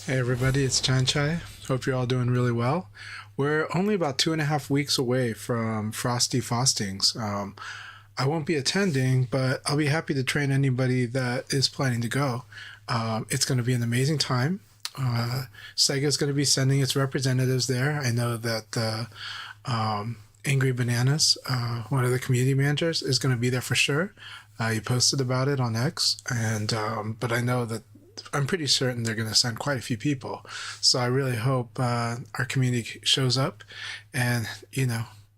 Hey everybody, it's Chanchai. Hope you're all doing really well. We're only about 2.5 weeks away from Frosty Fostings. I won't be attending, but I'll be happy to train anybody that is planning to go. It's going to be an amazing time. Sega's going to be sending its representatives there. I know that Angry Bananas, one of the community managers, is going to be there for sure. He posted about it on X, and but I know that I'm pretty certain they're going to send quite a few people. So I really hope our community shows up and,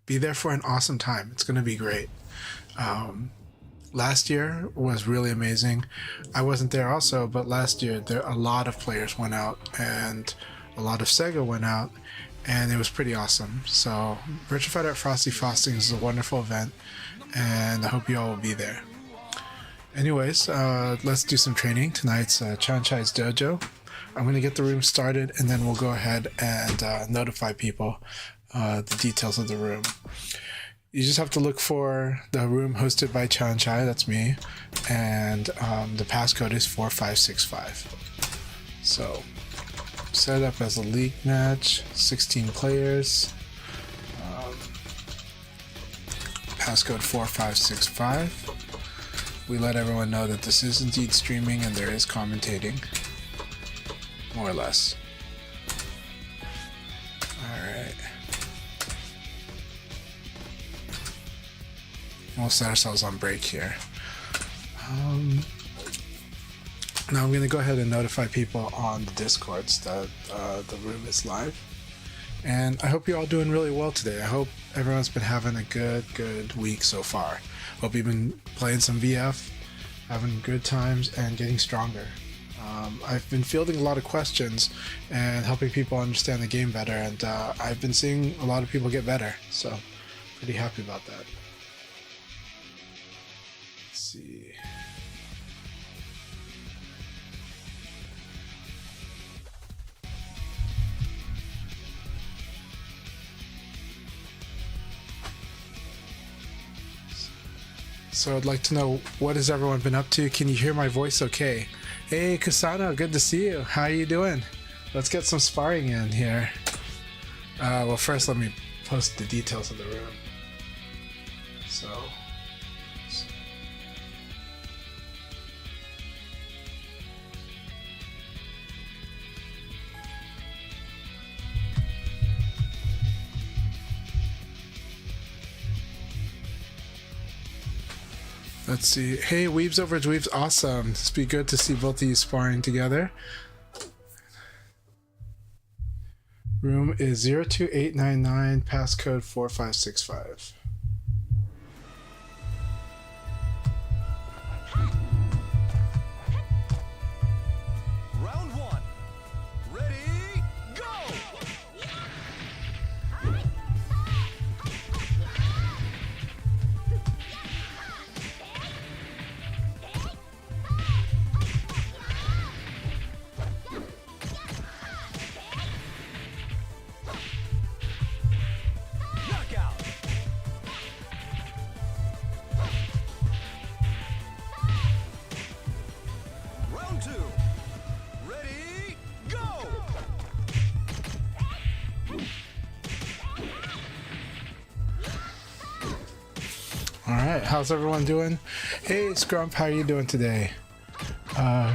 be there for an awesome time. It's going to be great. Last year was really amazing. I wasn't there also, but last year a lot of players went out and a lot of Sega went out, and it was pretty awesome. So Virtual Fighter at Frosty Frostings is a wonderful event, and I hope you all will be there. Anyways, let's do some training. Tonight's CHANCHAI'S Dojo. I'm going to get the room started, and then we'll go ahead and notify people the details of the room. You just have to look for the room hosted by CHANCHAI, that's me, and the passcode is 4565. So, set up as a league match, 16 players, passcode 4565. We let everyone know that this is indeed streaming and there is commentating, more or less. Alright. We'll set ourselves on break here. Now I'm going to go ahead and notify people on the Discords that the room is live. And I hope you're all doing really well today. I hope everyone's been having a good week so far. Hope you've been playing some VF, having good times, and getting stronger. I've been fielding a lot of questions and helping people understand the game better, and I've been seeing a lot of people get better, so pretty happy about that. Let's see. So I'd like to know, what has everyone been up to? Can you hear my voice okay? Hey Kasano, good to see you. How are you doing? Let's get some sparring in here. Well, first let me post the details of the room. So... let's see. Hey, Weebs over Dweebs, awesome. It's be good to see both of you sparring together. Room is 02899, passcode 4565. Round one. Ready, go! Knockout! Round two. Ready, go! Alright, how's everyone doing? Hey Scrump, how are you doing today?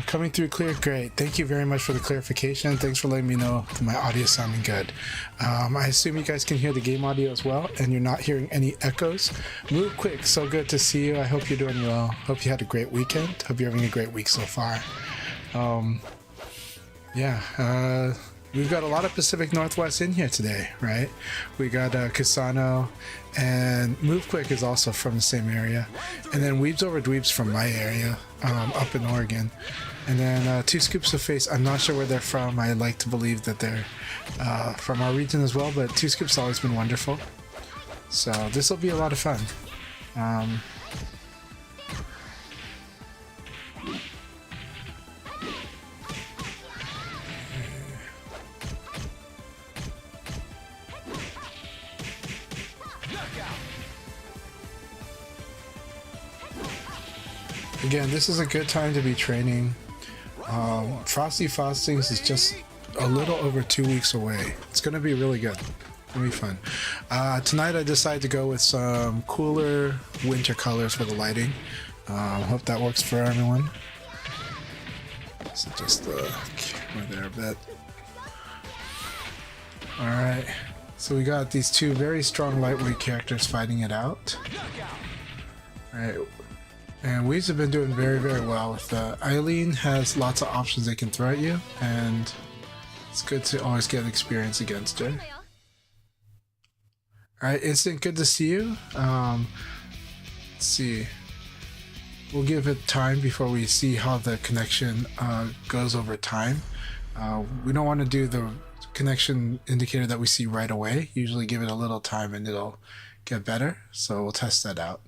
Coming through clear, great. Thank you very much for the clarification. Thanks for letting me know that my audio is sounding good. I assume you guys can hear the game audio as well, and you're not hearing any echoes. Move quick, so good to see you. I hope you're doing well. Hope you had a great weekend. Hope you're having a great week so far. We've got a lot of Pacific Northwest in here today, right? We got Kasano, and Move Quick is also from the same area. And then Weebs Over Dweebs from my area, up in Oregon. And then Two Scoops of Face, I'm not sure where they're from. I like to believe that they're from our region as well, but Two Scoops has always been wonderful. So this will be a lot of fun. Again, this is a good time to be training. Frosty Frostings is just a little over 2 weeks away. It's gonna be really good. It'll be fun. Tonight I decided to go with some cooler winter colors for the lighting. Hope that works for everyone. So just the camera there a bit. Alright, so we got these two very strong lightweight characters fighting it out. Alright, and Weaves have been doing very, very well with Eileen has lots of options they can throw at you, and it's good to always get experience against her. Alright, Instant, good to see you. Let's see. We'll give it time before we see how the connection goes over time. We don't want to do the connection indicator that we see right away. Usually give it a little time and it'll get better. So we'll test that out.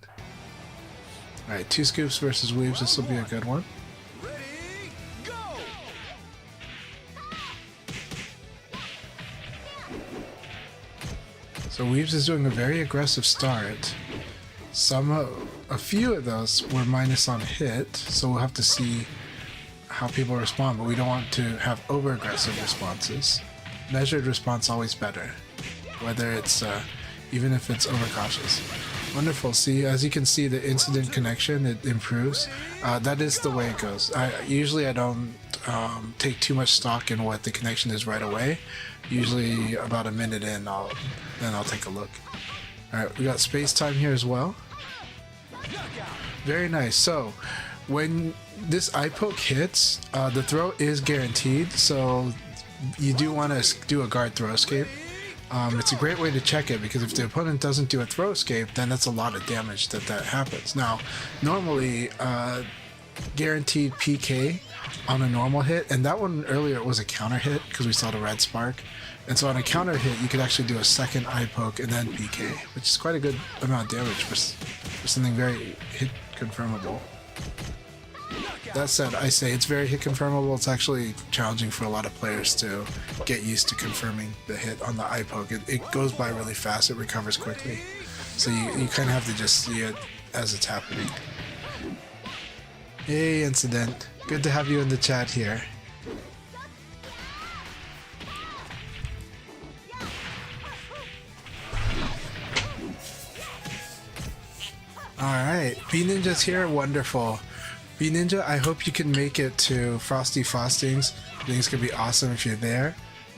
Alright, 2 scoops versus Weaves. This will be a good one. Ready, go! So Weaves is doing a very aggressive start. A few of those were minus on hit, so we'll have to see how people respond, but we don't want to have over-aggressive responses. Measured response always better, whether it's even if it's overcautious. Wonderful. See, as you can see, the incident connection, it improves. That is the way it goes. Usually I don't take too much stock in what the connection is right away. Usually about a minute in, then I'll take a look. Alright, we got space time here as well. Very nice. So when this eye poke hits, the throw is guaranteed, so you do want to do a guard throw escape. It's a great way to check it, because if the opponent doesn't do a throw escape, then that's a lot of damage that happens. Now, normally, guaranteed PK on a normal hit, and that one earlier it was a counter hit because we saw the red spark. And so on a counter hit, you could actually do a second eye poke and then PK, which is quite a good amount of damage for something very hit confirmable. That said, I say it's very hit confirmable. It's actually challenging for a lot of players to get used to confirming the hit on the eye poke. It goes by really fast, it recovers quickly. So you kind of have to just see it as it's happening. Hey, Incident. Good to have you in the chat here. Alright, B-Ninja's here, wonderful. B-Ninja, I hope you can make it to Frosty Frostings. I think it's going to be awesome if you're there.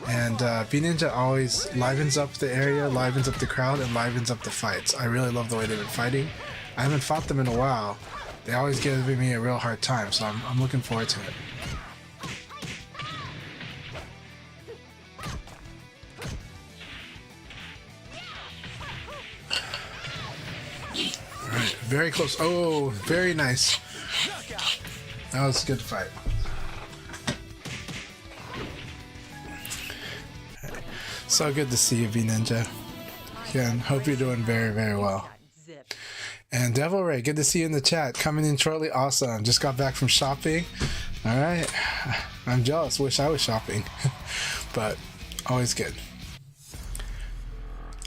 And B-Ninja always livens up the area, livens up the crowd, and livens up the fights. I really love the way they've been fighting. I haven't fought them in a while. They always give me a real hard time, so I'm looking forward to it. Alright, very close. Oh, very nice. That was a good fight. So good to see you, B-Ninja. Again, hope you're doing very, very well. And Devil Ray, good to see you in the chat. Coming in shortly, awesome. Just got back from shopping. Alright. I'm jealous, wish I was shopping. But always good.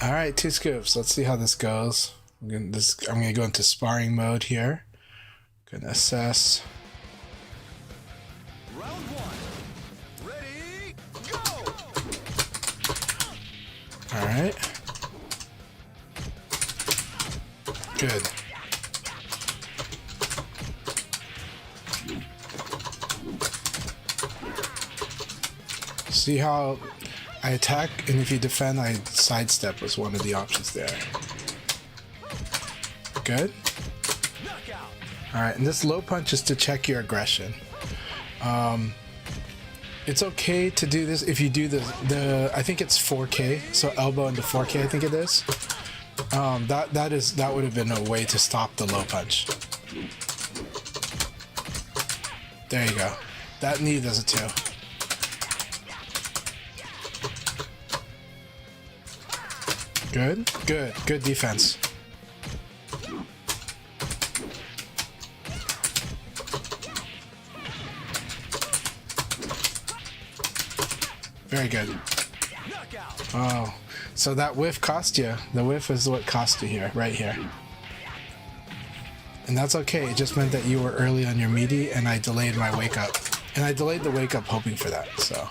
Alright, 2 scoops. Let's see how this goes. I'm gonna go into sparring mode here. Gonna assess. Round 1. Ready, go! Alright. Good. See how I attack, and if you defend, I sidestep was one of the options there. Good. Alright, and this low punch is to check your aggression. It's okay to do this if you do the I think it's 4K, so elbow into 4K I think it is. That would have been a way to stop the low punch. There you go. That knee does it too. Good, good, good defense. Very good. Oh, so that whiff cost you. The whiff is what cost you here, right here. And that's okay. It just meant that you were early on your meaty, and I delayed my wake up. And I delayed the wake up hoping for that, so.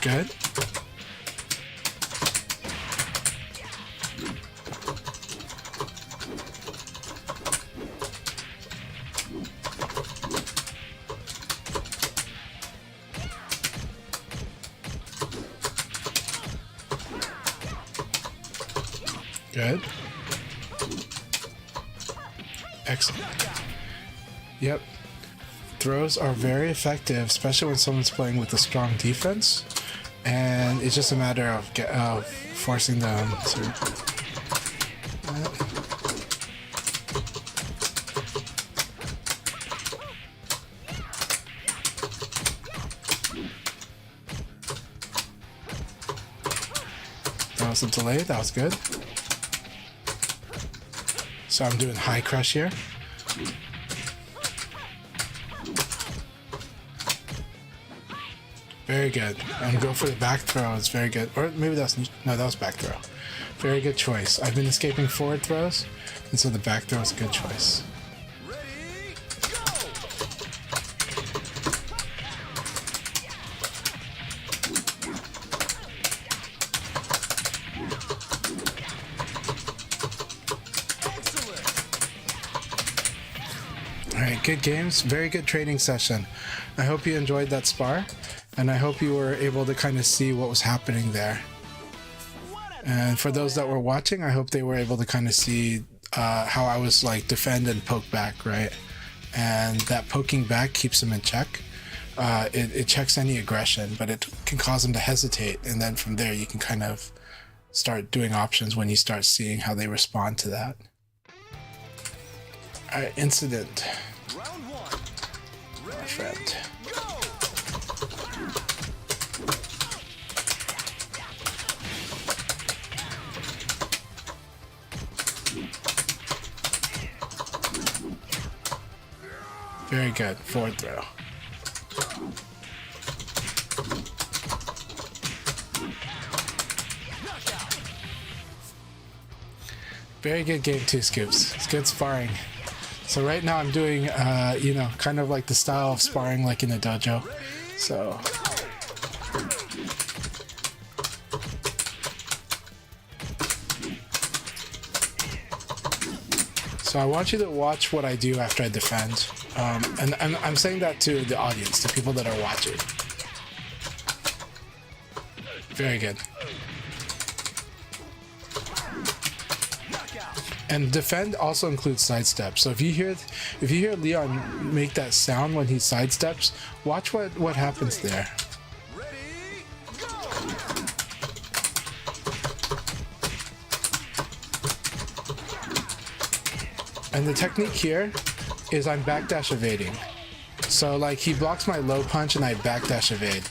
Good. Good. Excellent. Yep. Throws are very effective, especially when someone's playing with a strong defense. And it's just a matter of forcing them to... That was a delay. That was good. So I'm doing high crush here. Very good. And go for the back throw. It's very good. Or maybe that's... No, that was back throw. Very good choice. I've been escaping forward throws, and so the back throw is a good choice. Ready, go! Excellent! Alright, good games. Very good training session. I hope you enjoyed that spar, and I hope you were able to kind of see what was happening there. And for those that were watching, I hope they were able to kind of see how I was like defend and poke back, right? And that poking back keeps them in check. It checks any aggression, but it can cause them to hesitate. And then from there, you can kind of start doing options when you start seeing how they respond to that. All right, incident. Round one. Ready, My friend. go! Very good. Forward throw. Very good game too, Scoops. It's good sparring. So right now I'm doing, you know, kind of like the style of sparring like in a dojo. So... So I want you to watch what I do after I defend. And I'm saying that to the audience, the people that are watching. Very good. And defend also includes sidestep. So if you hear Leon make that sound when he sidesteps, watch what happens there. Ready, go! And the technique here is I'm backdash evading. So like he blocks my low punch and I backdash evade.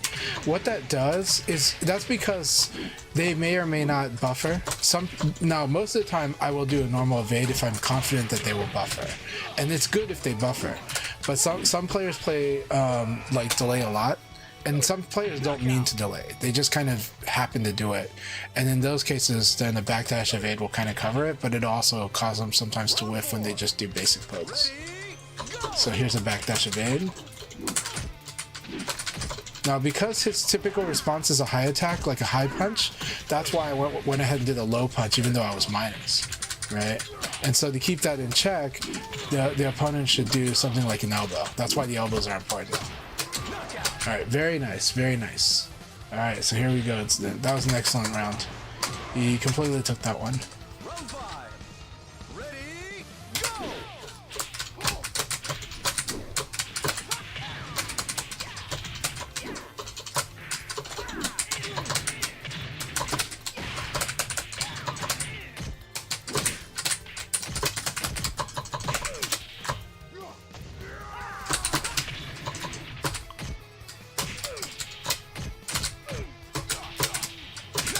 What that does is that's because they may or may not buffer. Now most of the time I will do a normal evade if I'm confident that they will buffer, and it's good if they buffer. But some players play like delay a lot, and some players don't mean to delay. They just kind of happen to do it, and in those cases, then a backdash evade will kind of cover it, but it also cause them sometimes to whiff when they just do basic pokes. So here's a backdash evade. Now, because his typical response is a high attack, like a high punch, that's why I went ahead and did a low punch, even though I was minus, right? And so to keep that in check, the opponent should do something like an elbow. That's why the elbows are important. All right, very nice, very nice. All right, so here we go. That was an excellent round. He completely took that one. Round five. Ready, go!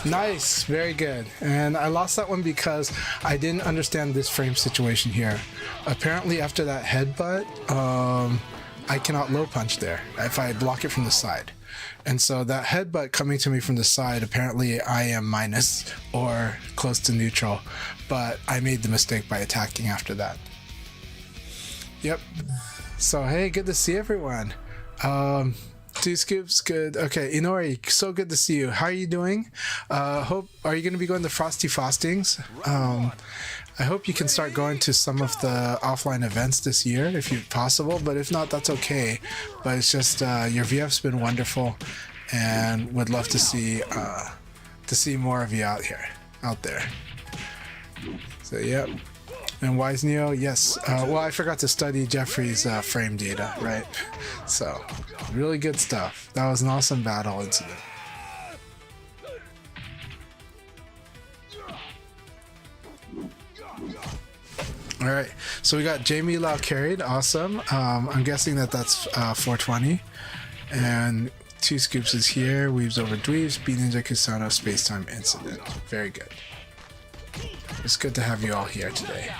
Nice, very good. And I lost that one because I didn't understand this frame situation here. Apparently after that headbutt, I cannot low punch there if I block it from the side. And so that headbutt coming to me from the side, apparently I am minus or close to neutral, but I made the mistake by attacking after that. Yep. So hey, good to see everyone. Two Scoops, good. Okay, Inori, so good to see you. How are you doing? Are you going to be going to Frosty Frostings? I hope you can start going to some of the offline events this year, if you possible. But if not, that's okay. But it's just your VF's been wonderful, and would love to see more of you out there. So yep. And Wise Neo, yes. Well, I forgot to study Jeffrey's frame data, right? So, really good stuff. That was an awesome battle incident. All right, so we got Jamie Lau carried, awesome. I'm guessing that's 420. And Two Scoops is here, weaves over dweebs, B Ninja Kusano, Spacetime Incident. Very good. It's good to have you all here today.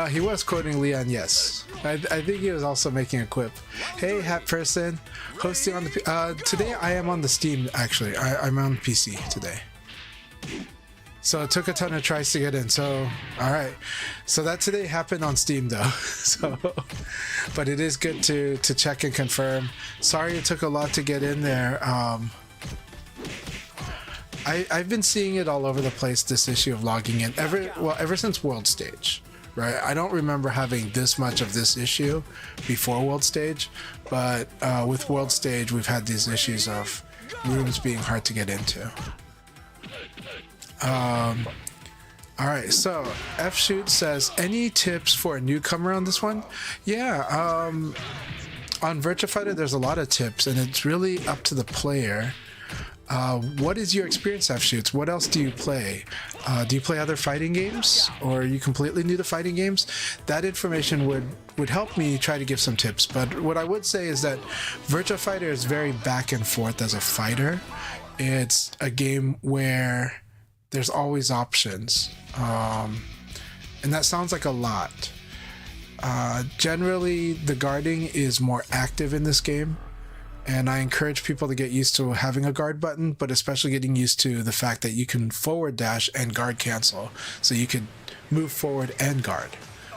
He was quoting Leon, yes. I think he was also making a quip. Hey, Hat Person, hosting on the... today I am on the Steam, actually. I'm on PC today. So it took a ton of tries to get in, so... Alright. So that today happened on Steam, though. So... But it is good to check and confirm. Sorry it took a lot to get in there. I've been seeing it all over the place, this issue of logging in, ever since World Stage. Right, I don't remember having this much of this issue before World Stage, but with World Stage, we've had these issues of rooms being hard to get into. All right, so F Shoot says, any tips for a newcomer on this one? Yeah, on Virtua Fighter, there's a lot of tips, and it's really up to the player. What is your experience, F Shoots? What else do you play? Do you play other fighting games, or are you completely new to fighting games? That information would help me try to give some tips. But what I would say is that Virtua Fighter is very back and forth as a fighter. It's a game where there's always options, and that sounds like a lot. Generally, the guarding is more active in this game. And I encourage people to get used to having a guard button, but especially getting used to the fact that you can forward dash and guard cancel. So you can move forward and guard,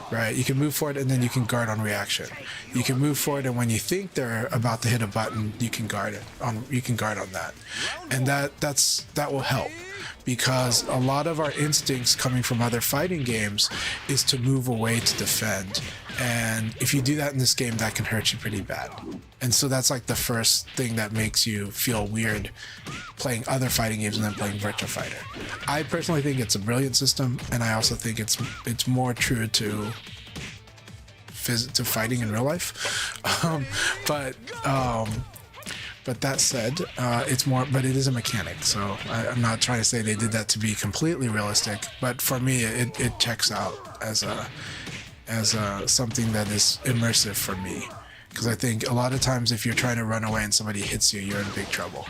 right? You can move forward and then you can guard on reaction. You can move forward, and when you think they're about to hit a button, you can guard it on. You can guard on that, and that will help. Because a lot of our instincts coming from other fighting games is to move away to defend. And if you do that in this game, that can hurt you pretty bad. And so that's like the first thing that makes you feel weird playing other fighting games and then playing Virtua Fighter. I personally think it's a brilliant system, and I also think it's more true to fighting in real life. But that said, but it is a mechanic, so I'm not trying to say they did that to be completely realistic, but for me, it checks out as something that is immersive for me, because I think a lot of times if you're trying to run away and somebody hits you, you're in big trouble,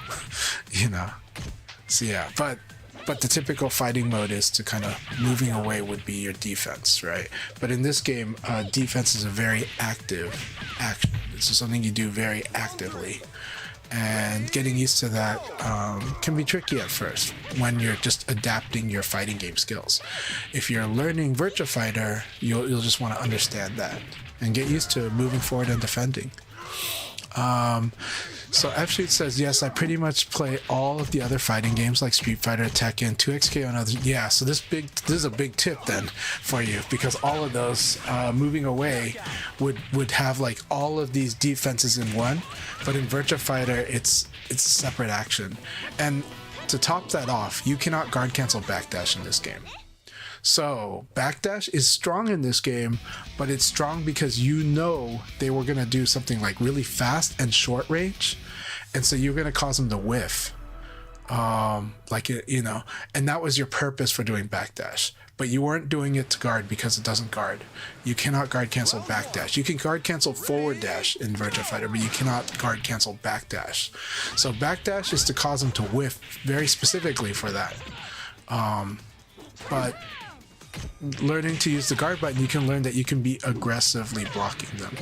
you know. So yeah, but the typical fighting mode is to kind of moving away would be your defense, right? But in this game, defense is a very active action. This is something you do very actively. And getting used to that can be tricky at first when you're just adapting your fighting game skills. If you're learning Virtua Fighter, you'll just want to understand that and get used to moving forward and defending. So F-Shoot says, yes, I pretty much play all of the other fighting games like Street Fighter, Tekken, 2XK, and others. Yeah, so this is a big tip then for you, because all of those moving away would have like all of these defenses in one, but in Virtua Fighter it's a separate action. And to top that off, you cannot guard cancel backdash in this game. So backdash is strong in this game, but it's strong because you know they were going to do something like really fast and short range, and so you're going to cause them to whiff, and that was your purpose for doing backdash. But you weren't doing it to guard because it doesn't guard. You cannot guard cancel backdash. You can guard cancel forward dash in Virtua Fighter, but you cannot guard cancel backdash. So backdash is to cause them to whiff very specifically for that. But learning to use the guard button, you can learn that you can be aggressively blocking them,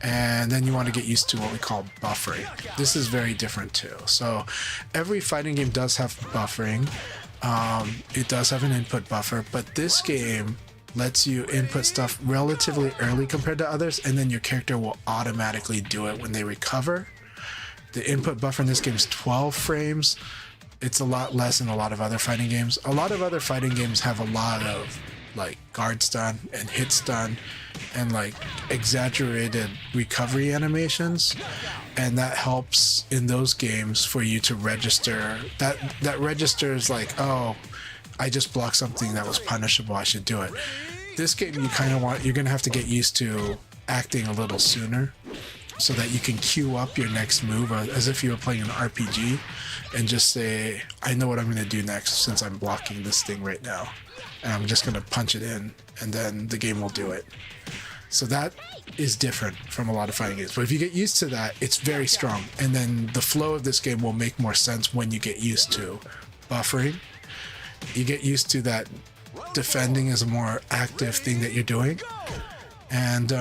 and then you want to get used to what we call buffering. This is very different too. So every fighting game does have buffering. It does have an input buffer, but this game lets you input stuff relatively early compared to others, and then your character will automatically do it when they recover. The input buffer in this game is 12 frames. It's a lot less in a lot of other fighting games. A lot of other fighting games have a lot of like guard stun and hit stun and like exaggerated recovery animations, and that helps in those games for you to register that registers like, oh, I just blocked something that was punishable, I should do it. This game you're gonna have to get used to acting a little sooner so that you can queue up your next move as if you were playing an RPG and just say, I know what I'm gonna do next since I'm blocking this thing right now, and I'm just gonna punch it in, and then the game will do it. So that is different from a lot of fighting games. But if you get used to that, it's very strong, and then the flow of this game will make more sense when you get used to buffering. You get used to that defending is a more active thing that you're doing, and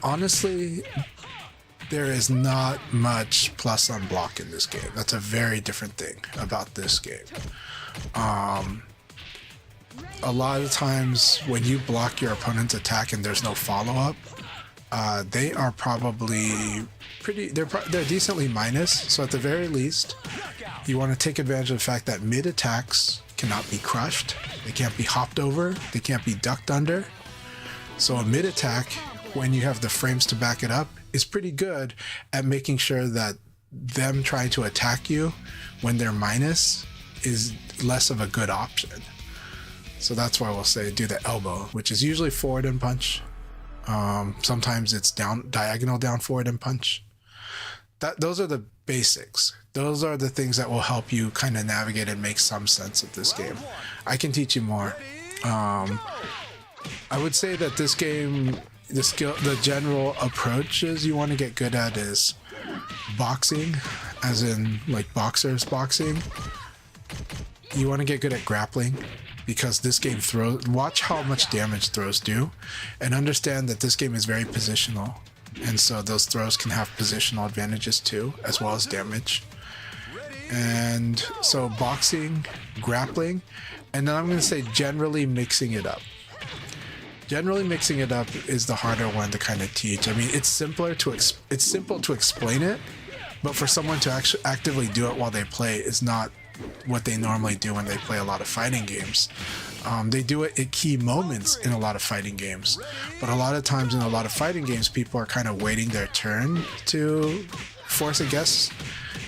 honestly, there is not much plus on block in this game. That's a very different thing about this game. A lot of times when you block your opponent's attack and there's no follow-up, they are probably they're decently minus. So at the very least, you want to take advantage of the fact that mid attacks cannot be crushed, they can't be hopped over, they can't be ducked under. So a mid attack, when you have the frames to back it up, is pretty good at making sure that them trying to attack you when they're minus is less of a good option. So that's why we'll say do the elbow, which is usually forward and punch. Sometimes it's diagonal down forward and punch. Those are the basics. Those are the things that will help you kind of navigate and make some sense of this game. I can teach you more. I would say that this game, the general approaches you want to get good at is boxing, as in like boxers boxing. You want to get good at grappling, because this game watch how much damage throws do, and understand that this game is very positional, and so those throws can have positional advantages too, as well as damage. And so boxing, grappling, and then I'm going to say generally mixing it up. Generally mixing it up is the harder one to kind of teach. I mean, it's simple to explain it, but for someone to actually actively do it while they play is not what they normally do when they play a lot of fighting games. They do it at key moments in a lot of fighting games, but a lot of times in a lot of fighting games, people are kind of waiting their turn to force a guess.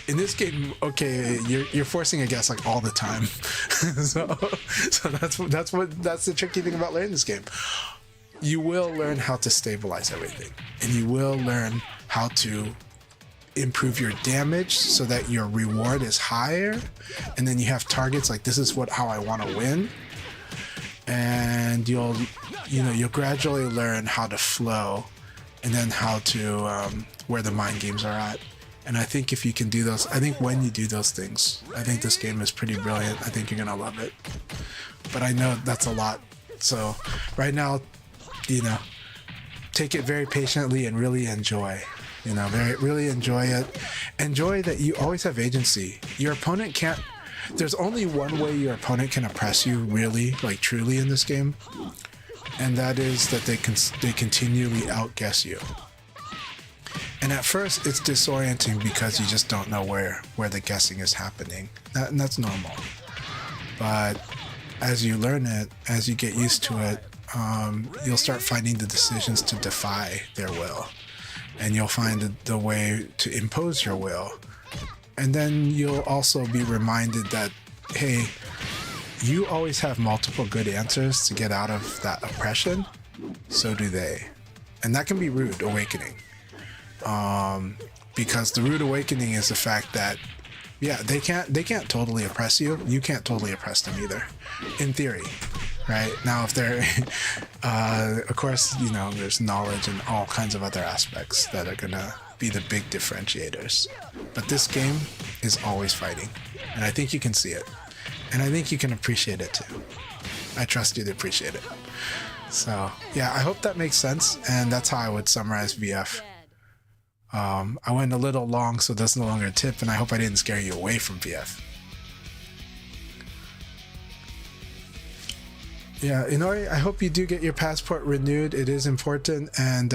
In this game, okay, you're forcing a guess like all the time. so that's the tricky thing about learning this game. You will learn how to stabilize everything, and you will learn how to improve your damage so that your reward is higher, and then you have targets like, this is how I want to win, and you'll gradually learn how to flow, and then how to where the mind games are at. And I think if you can do those, I think when you do those things, I think this game is pretty brilliant. I think you're gonna love it, but I know that's a lot. So right now, take it very patiently and really enjoy. Really enjoy it. Enjoy that you always have agency. Your opponent can't. There's only one way your opponent can oppress you, really, like truly, in this game, and that is that they continually outguess you. And at first, it's disorienting because you just don't know where the guessing is happening, and that's normal. But as you learn it, as you get used to it, you'll start finding the decisions to defy their will. And you'll find the way to impose your will. And then you'll also be reminded that, hey, you always have multiple good answers to get out of that oppression. So do they. And that can be rude awakening. Because the rude awakening is the fact that, yeah, they can't totally oppress you. You can't totally oppress them either, in theory. Right now, if they're, of course, there's knowledge and all kinds of other aspects that are gonna be the big differentiators. But this game is always fighting, and I think you can see it, and I think you can appreciate it too. I trust you to appreciate it. So yeah, I hope that makes sense, and that's how I would summarize VF. I went a little long, so that's no longer a tip, and I hope I didn't scare you away from VF. Yeah, Inori, I hope you do get your passport renewed. It is important, and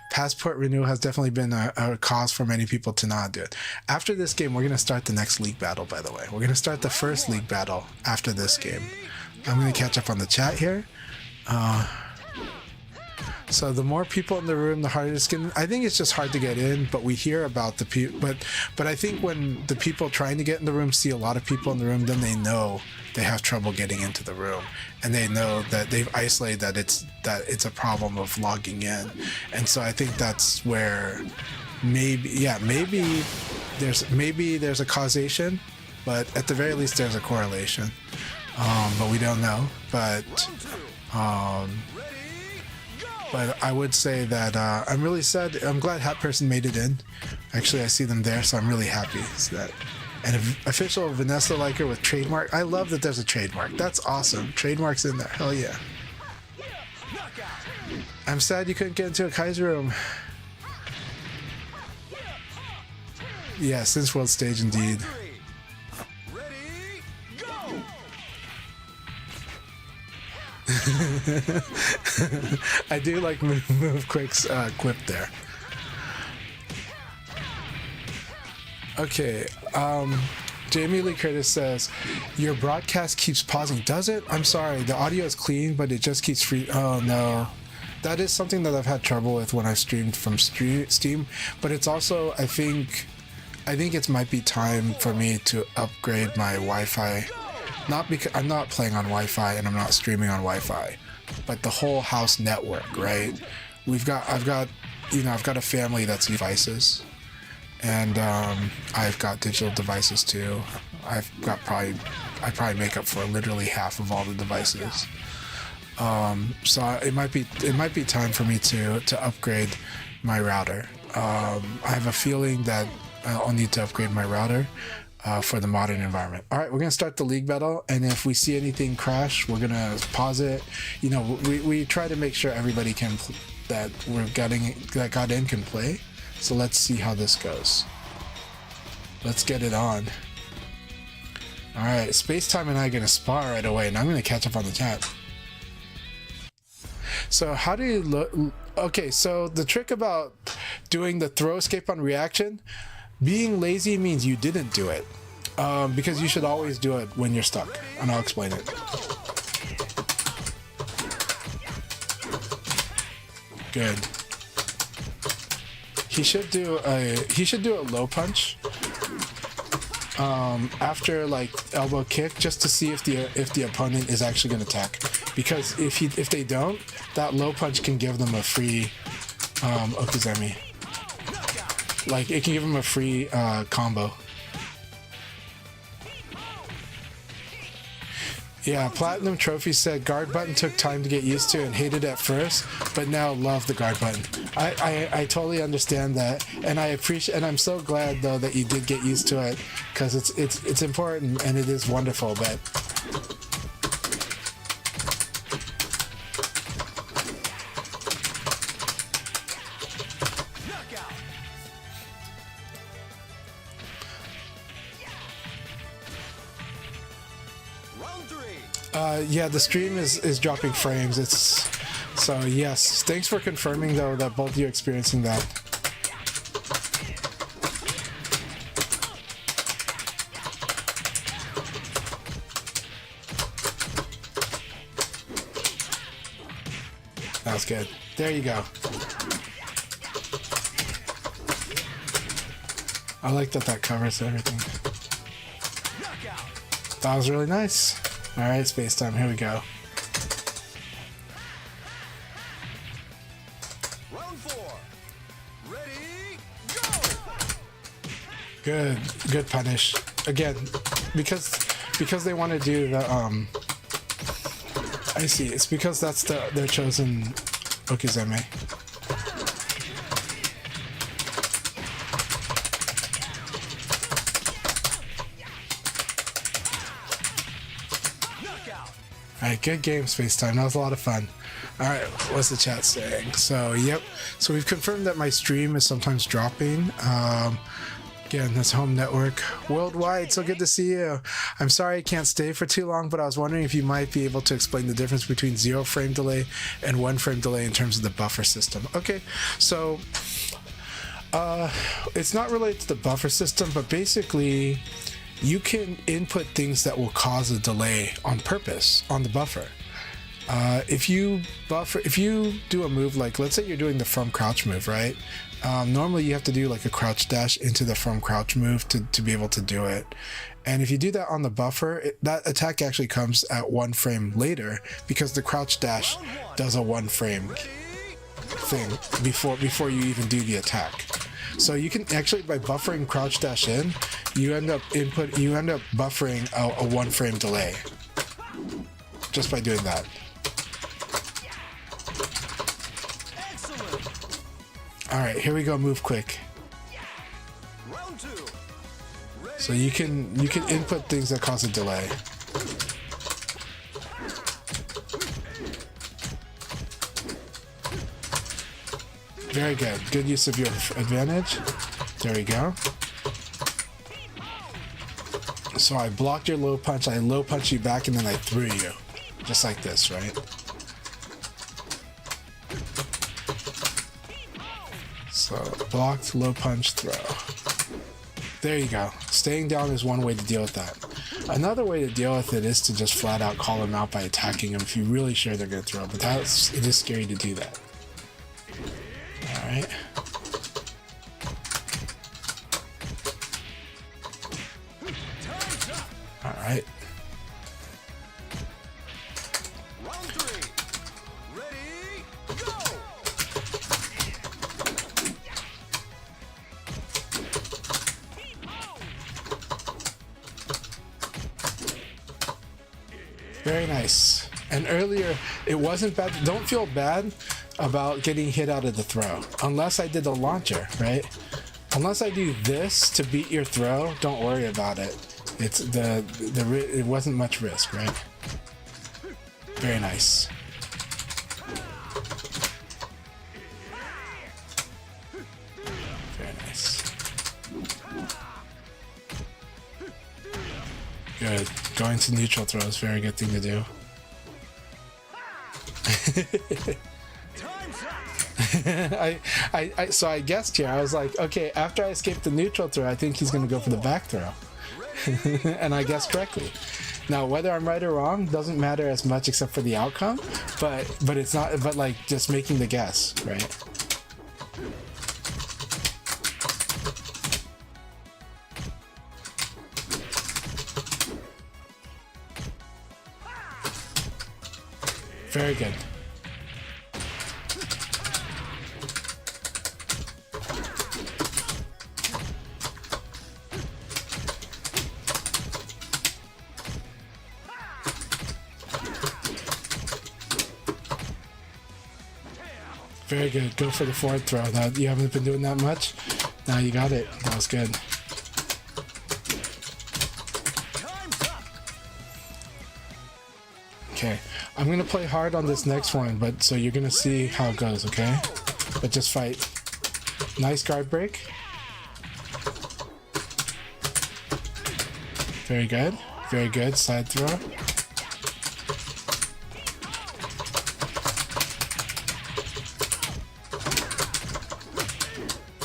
passport renewal has definitely been a cause for many people to not do it. After this game, we're going to start the next league battle, by the way. We're going to start the first league battle after this game. I'm going to catch up on the chat here. So the more people in the room, the harder it's getting. I think it's just hard to get in, but we hear about the people. But I think when the people trying to get in the room see a lot of people in the room, then they know they have trouble getting into the room, and they know that they've isolated that it's a problem of logging in. And so I think that's where maybe there's a causation, but at the very least there's a correlation. But we don't know. But I would say that I'm really sad. I'm glad Hat Person made it in. Actually, I see them there, so I'm really happy. So that an official Vanessa Liker with trademark. I love that there's a trademark. That's awesome. Trademark's in there. Hell yeah. I'm sad you couldn't get into a Kai's room. Yeah, since World Stage indeed. I do like Move Quick's quip there. Okay, Jamie Lee Curtis says, your broadcast keeps pausing. Does it? I'm sorry, the audio is clean, but it just keeps free. Oh no. That is something that I've had trouble with when I've streamed from Steam, but it's also, I think it might be time for me to upgrade my Wi-Fi. Not because I'm not playing on Wi-Fi and I'm not streaming on Wi-Fi, but the whole house network, right? I've got a family that's devices, and I've got digital devices too. I probably make up for literally half of all the devices. So it might be time for me to upgrade my router. I have a feeling that I'll need to upgrade my router for the modern environment. All right, we're gonna start the league battle, and if we see anything crash, we're gonna pause it. You know, we try to make sure everybody that got in can play. So let's see how this goes. Let's get it on. All right, Space Time and I are gonna spar right away, and I'm gonna catch up on the chat. So how do you look? Okay, so the trick about doing the throw escape on reaction, being lazy means you didn't do it, because you should always do it when you're stuck, and I'll explain it. Good. He should do a low punch after like elbow kick, just to see if the opponent is actually going to attack, because if they don't, that low punch can give them a free okuzemi. Like, it can give him a free combo. Yeah, Platinum Trophy said guard button took time to get used to and hated at first, but now love the guard button. I totally understand that, and I appreciate, and I'm so glad though that you did get used to it, because it's important and it is wonderful. But yeah, the stream is dropping frames. So yes. Thanks for confirming though that both of you are experiencing that. That was good. There you go. I like that covers everything. That was really nice. Alright, Space Time, here we go. Round 4. Ready, go! Good punish. Again, because they want to do the I see, it's because that's their chosen okuzeme. Alright, good game, Space Time. That was a lot of fun. Alright, what's the chat saying? So, yep. So we've confirmed that my stream is sometimes dropping. Again, that's home network worldwide. So good to see you. I'm sorry I can't stay for too long, but I was wondering if you might be able to explain the difference between 0 frame delay and 1 frame delay in terms of the buffer system. Okay, so it's not related to the buffer system, but basically you can input things that will cause a delay on purpose on the buffer. If you do a move, like let's say you're doing the from crouch move, right? Normally you have to do like a crouch dash into the from crouch move to be able to do it. And if you do that on the buffer, that attack actually comes at 1 frame later because the crouch dash does a 1 frame thing before you even do the attack. So you can actually, by buffering crouch dash in, you end up buffering a 1 frame delay just by doing that. All right, here we go. Move quick. So you can input things that cause a delay. Very good. Good use of your advantage. There we go. So I blocked your low punch. I low punched you back, and then I threw you, just like this, right? So blocked, low punch, throw. There you go. Staying down is one way to deal with that. Another way to deal with it is to just flat out call them out by attacking them if you're really sure they're going to throw. But it is scary to do that. All right. All right. Very nice. And earlier, it wasn't bad. Don't feel bad about getting hit out of the throw. Unless I did the launcher, right? Unless I do this to beat your throw, don't worry about it. It wasn't much risk, right? Very nice. Very nice. Good. Going to neutral throw is a very good thing to do. So I guessed here. I was like, okay, after I escape the neutral throw, I think he's going to go for the back throw. And I guessed correctly. Now, whether I'm right or wrong doesn't matter as much except for the outcome, but it's not, but like just making the guess, right? Very good. Very good. Go for the forward throw. Now, you haven't been doing that much. Now you got it. That was good. Okay. I'm going to play hard on this next one, but so you're going to see how it goes, okay? But just fight. Nice guard break. Very good. Very good. Side throw.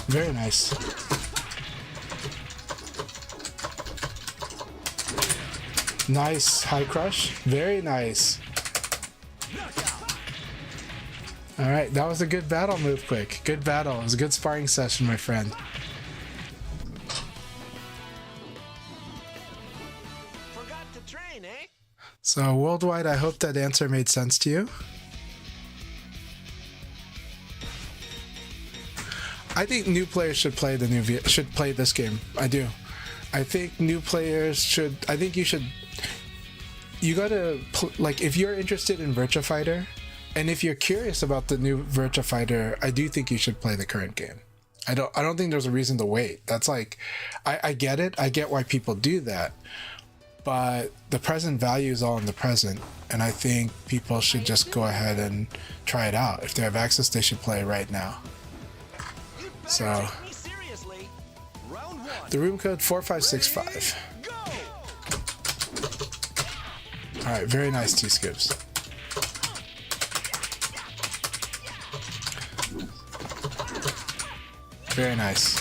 Very nice. Nice high crush. Very nice. All right, that was a good battle move, Quick. Good battle. It was a good sparring session, my friend. Forgot to train, eh? So, worldwide, I hope that answer made sense to you. I think new players should play this game. I do. I think new players should. I think you should. You gotta like if you're interested in Virtua Fighter, and if you're curious about the new Virtua Fighter, I do think you should play the current game. I don't think there's a reason to wait. That's like, I get it. I get why people do that, but the present value is all in the present, and I think people should just go ahead and try it out. If they have access, they should play right now. So The room code 4565. Alright, very nice, T-Scoops. Very nice.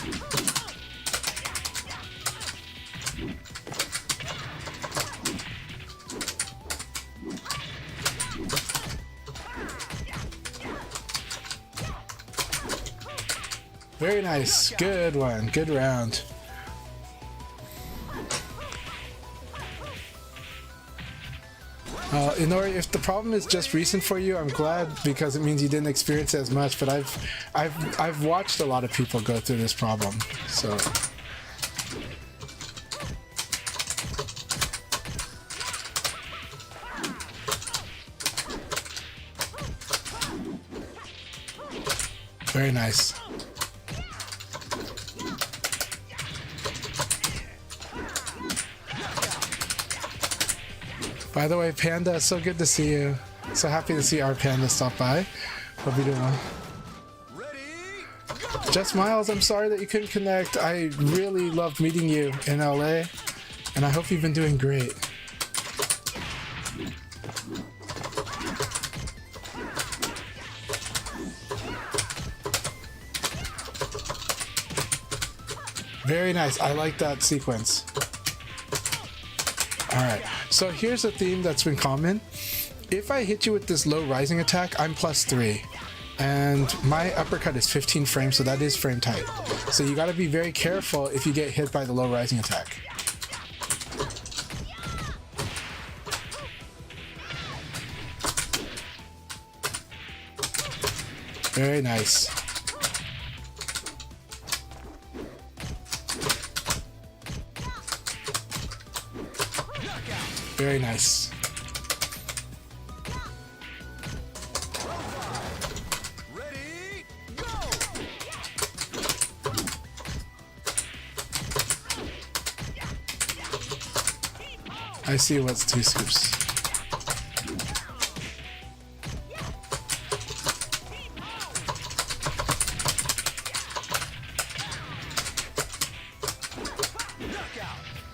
Very nice. Good one. Good round. Inori, if the problem is just recent for you, I'm glad because it means you didn't experience it as much. But I've watched a lot of people go through this problem, so. Very nice. By the way, Panda, so good to see you. So happy to see our Panda stop by. Hope you're doing well. Just Miles, I'm sorry that you couldn't connect. I really loved meeting you in LA, and I hope you've been doing great. Very nice. I like that sequence. Alright, so here's a theme that's been common. If I hit you with this low rising attack, I'm +3. And my uppercut is 15 frames, so that is frame tight. So you gotta be very careful if you get hit by the low rising attack. Very nice. Very nice. Ready, go! I see what's T-Scoops.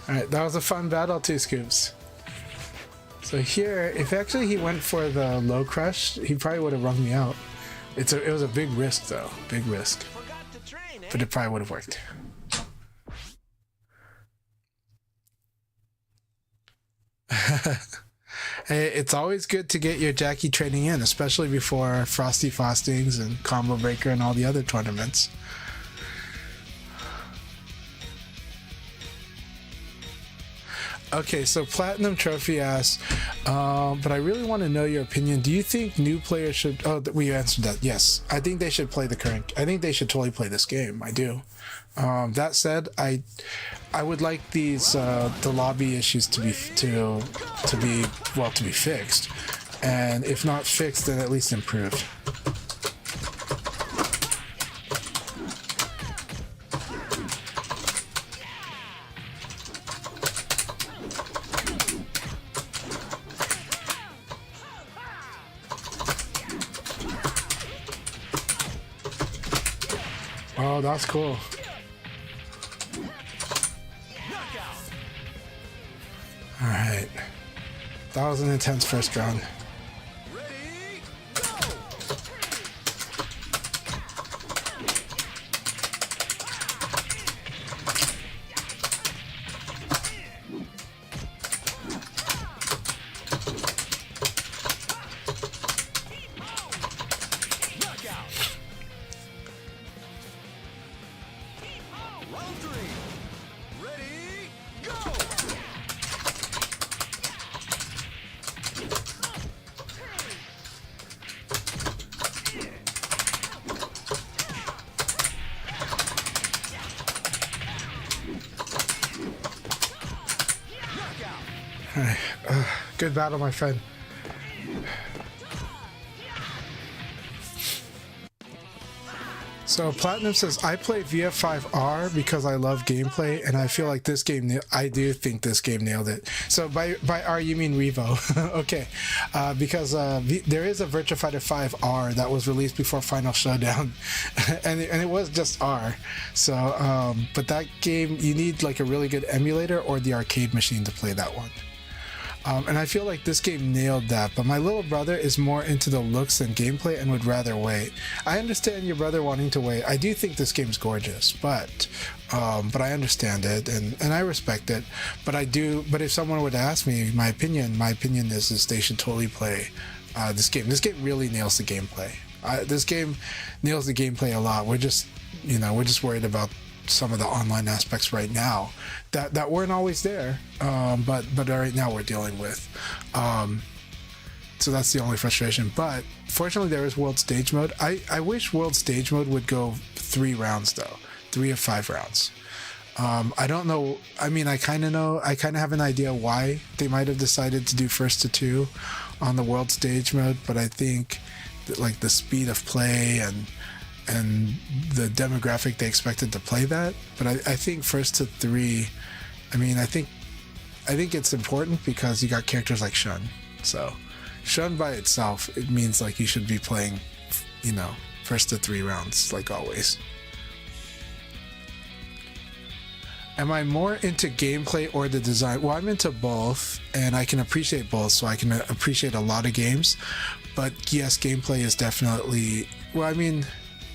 Alright, that was a fun battle, T-Scoops. So here, if actually he went for the low crush, he probably would have rung me out. It was a big risk though, big risk. Forgot to train, eh? But it probably would have worked. Hey, it's always good to get your Jackie training in, especially before Frosty Fostings and Combo Breaker and all the other tournaments. Okay, so Platinum Trophy asks, but I really want to know your opinion. Do you think new players should... Oh, we answered that. Yes. I think they should play the current... I think they should totally play this game. I do. That said, I would like these the lobby issues to be fixed. And if not fixed, then at least improved. Oh, that's cool. Alright. That was an intense first round. Ready, go! Round 3. Ready, go! Alright. Good battle, my friend. So Platinum says, I play VF5R because I love gameplay, and I feel like this game, I do think this game nailed it. So by R, you mean Revo. Okay. Because there is a Virtua Fighter 5R that was released before Final Showdown, and it was just R. So, but that game, you need like a really good emulator or the arcade machine to play that one. And I feel like this game nailed that, but my little brother is more into the looks than gameplay and would rather wait. I understand your brother wanting to wait. I do think this game's gorgeous, but I understand it and I respect it. But if someone would ask me my opinion is they should totally play this game. This game really nails the gameplay. This game nails the gameplay a lot. We're just worried about some of the online aspects right now that weren't always there, but right now we're dealing with. So that's the only frustration. But fortunately, there is World Stage Mode. I wish World Stage Mode would go 3 rounds though, 3 of 5 rounds. I don't know. I mean, I kind of know. I kind of have an idea why they might have decided to do first to 2 on the World Stage Mode, but I think that, like, the speed of play and the demographic they expected to play that. But I think first to 3, I mean, I think it's important because you got characters like Shun. So Shun by itself, it means like you should be playing, first to 3 rounds like always. Am I more into gameplay or the design? Well, I'm into both, and I can appreciate both, so I can appreciate a lot of games. But yes, gameplay is definitely, well, I mean,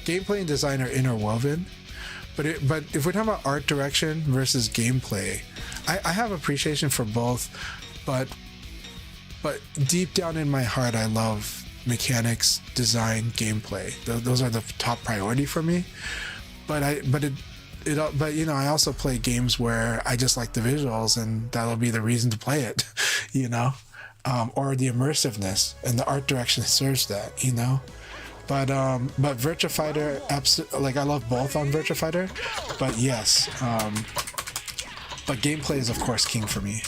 gameplay and design are interwoven, but if we're talking about art direction versus gameplay, I have appreciation for both, but deep down in my heart, I love mechanics, design, gameplay. Those are the top priority for me. But I also play games where I just like the visuals, and that'll be the reason to play it, or the immersiveness, and the art direction serves that, But Virtua Fighter, I love both on Virtua Fighter, but yes, but gameplay is of course king for me,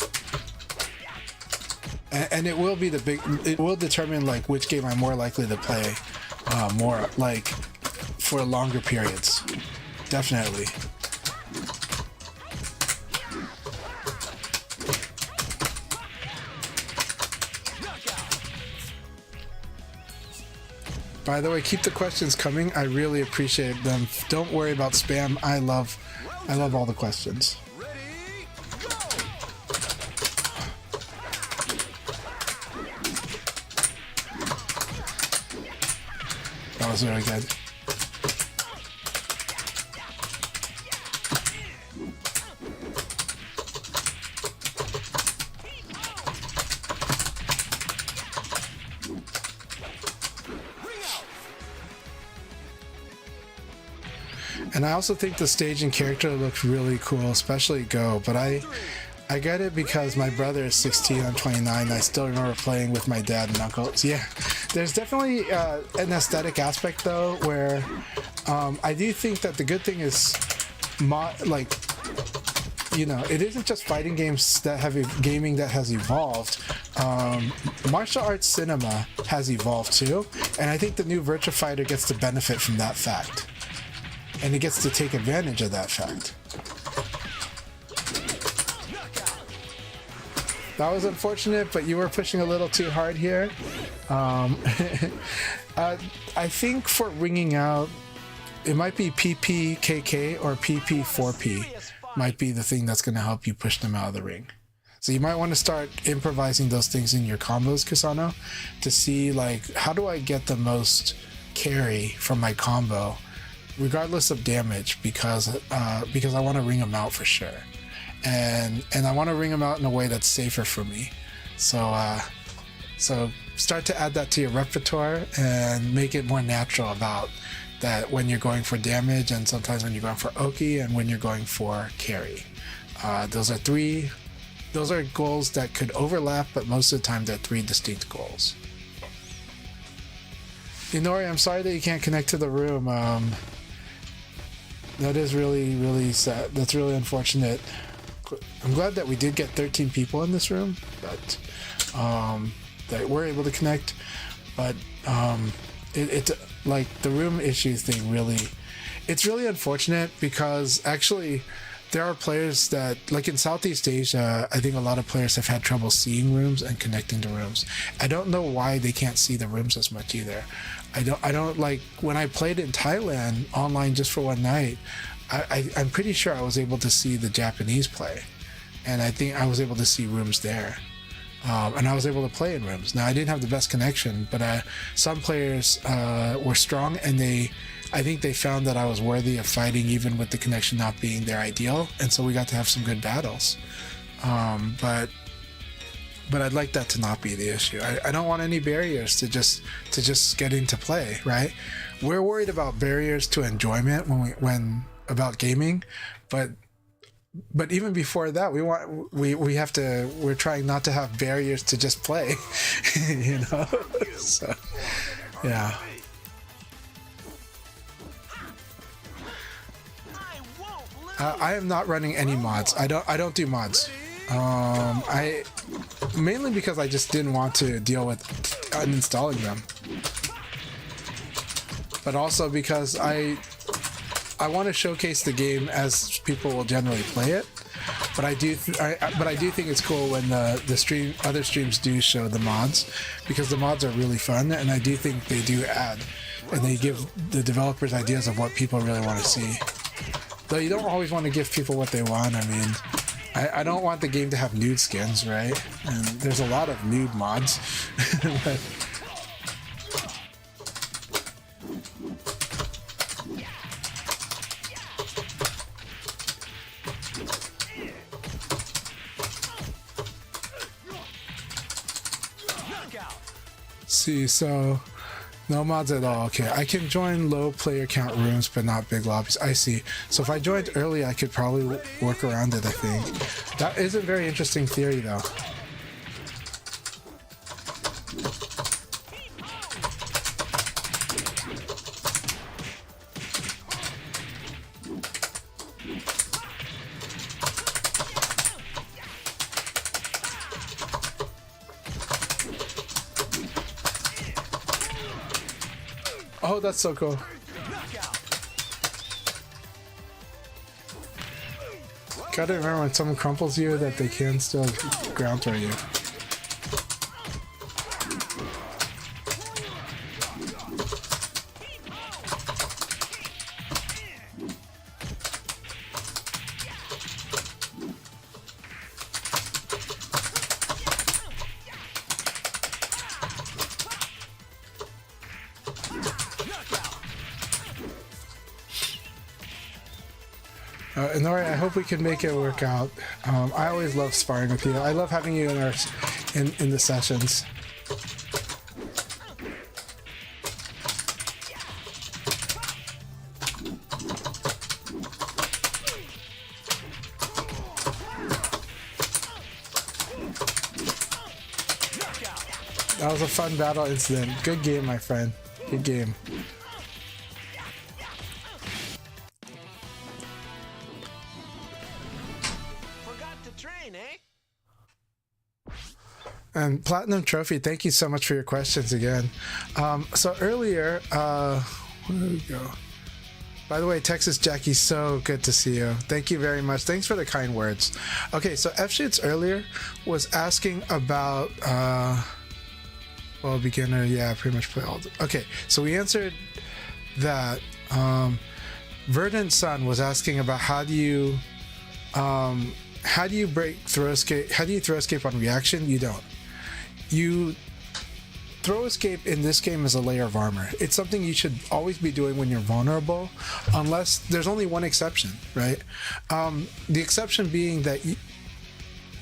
and it will be it will determine like which game I'm more likely to play, more like for longer periods, definitely. By the way, keep the questions coming. I really appreciate them. Don't worry about spam. I love all the questions. Ready, go! That was really good. And I also think the stage and character looks really cool, especially Go. But I get it because my brother is 16, I'm 29. I still remember playing with my dad and uncles. Yeah, there's definitely an aesthetic aspect though, where I do think that the good thing is, it isn't just fighting games that have gaming that has evolved. Martial arts cinema has evolved too, and I think the new Virtua Fighter gets to benefit from that fact. And it gets to take advantage of that fact. That was unfortunate, but you were pushing a little too hard here. I think for ringing out, it might be PPKK or PP4P might be the thing that's going to help you push them out of the ring. So you might want to start improvising those things in your combos, Kasano, to see like, how do I get the most carry from my combo regardless of damage, because I want to ring them out for sure, and I want to ring them out in a way that's safer for me. So start to add that to your repertoire and make it more natural about that when you're going for damage, and sometimes when you're going for Oki, and when you're going for carry. Those are goals that could overlap, but most of the time they're 3 distinct goals. Inori, I'm sorry that you can't connect to the room. That is really, really sad. That's really unfortunate. I'm glad that we did get 13 people in this room, but that we're able to connect. But it like the room issue thing really, it's really unfortunate because actually there are players that, like in Southeast Asia, I think a lot of players have had trouble seeing rooms and connecting to rooms. I don't know why they can't see the rooms as much either. I don't like when I played in Thailand online just for one night, I'm pretty sure I was able to see the Japanese play, and I think I was able to see rooms there. And I was able to play in rooms. Now I didn't have the best connection, but some players were strong, and I think they found that I was worthy of fighting even with the connection not being their ideal, and so we got to have some good battles. But I'd like that to not be the issue. I don't want any barriers to just get into play, right? We're worried about barriers to enjoyment when about gaming, but even before that, we're trying not to have barriers to just play, you know. So, yeah. I am not running any mods. I don't do mods. I mainly because I just didn't want to deal with uninstalling them, but also because I want to showcase the game as people will generally play it. But I do think it's cool when the other streams do show the mods, because the mods are really fun, and I do think they do add, and they give the developers ideas of what people really want to see. Though you don't always want to give people what they want. I mean, I don't want the game to have nude skins, right? And there's a lot of nude mods. But see, so no mods at all. Okay, I can join low player count rooms but not big lobbies. I see. So if I joined early, I could probably work around it, I think. That is a very interesting theory though. Oh, that's so cool. Gotta remember when someone crumples you that they can still ground throw you. Nori, I hope we can make it work out. I always love sparring with you. I love having you in the sessions. That was a fun battle incident. Good game, my friend. Good game. And Platinum Trophy, thank you so much for your questions again. So earlier, where did we go? By the way, Texas Jackie, so good to see you. Thank you very much. Thanks for the kind words. Okay, so F-Shits earlier was asking about, well, beginner, yeah, pretty much play all. Okay, so we answered that. Verdant Sun was asking about how do you break throw escape? How do you throw escape on reaction? You don't. You throw escape in this game is a layer of armor. It's something you should always be doing when you're vulnerable, unless there's only one exception, right? The exception being that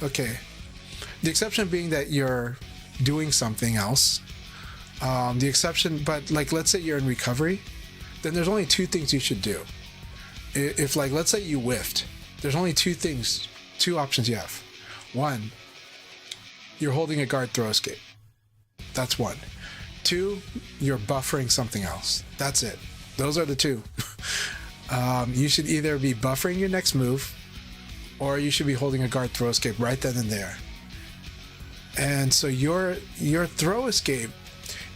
the exception being that you're doing something else. The exception, but like let's say you're in recovery, then there's only two things you should do. If like let's say you whiffed, there's only two options you have. One, you're holding a guard throw escape. That's one. Two, you're buffering something else. That's it. Those are the two. You should either be buffering your next move, or you should be holding a guard throw escape right then and there. And so your throw escape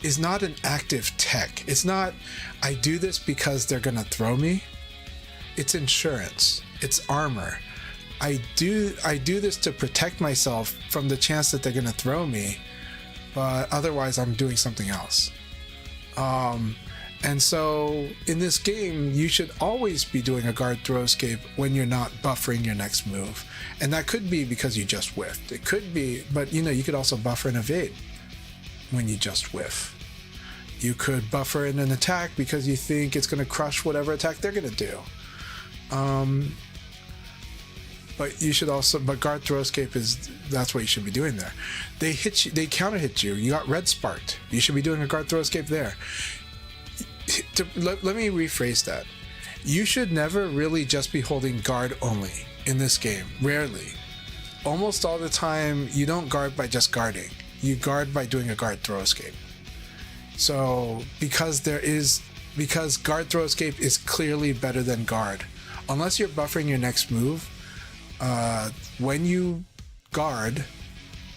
is not an active tech. It's not, I do this because they're gonna throw me. It's insurance. It's armor. I do this to protect myself from the chance that they're gonna throw me, but otherwise I'm doing something else. And so in this game, you should always be doing a guard throw escape when you're not buffering your next move. And that could be because you just whiffed. It could be, but you know, you could also buffer and evade when you just whiff. You could buffer in an attack because you think it's going to crush whatever attack they're going to do. But you should also, but guard throw escape that's what you should be doing there. They hit you, they counter hit you. You got red sparked. You should be doing a guard throw escape there. Let me rephrase that. You should never really just be holding guard only in this game. Rarely. Almost all the time, you don't guard by just guarding. You guard by doing a guard throw escape. So because guard throw escape is clearly better than guard. Unless you're buffering your next move, when you guard,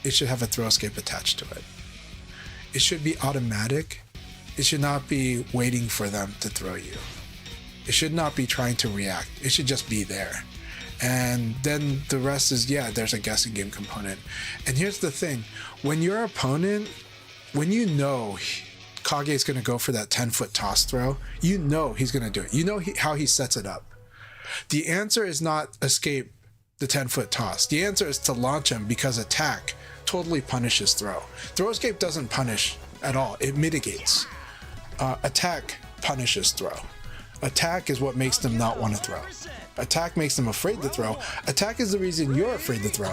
it should have a throw escape attached to it. It should be automatic. It should not be waiting for them to throw you. It should not be trying to react. It should just be there. And then the rest is, yeah, there's a guessing game component. And here's the thing. When your opponent, when you know Kage is going to go for that 10-foot toss throw, you know he's going to do it. You know how he sets it up. The answer is not escape the 10-foot toss. The answer is to launch him because attack totally punishes throw. Throw escape doesn't punish at all. It mitigates. Attack punishes throw. Attack is what makes them not want to throw. Attack makes them afraid to throw. Attack is the reason you're afraid to throw.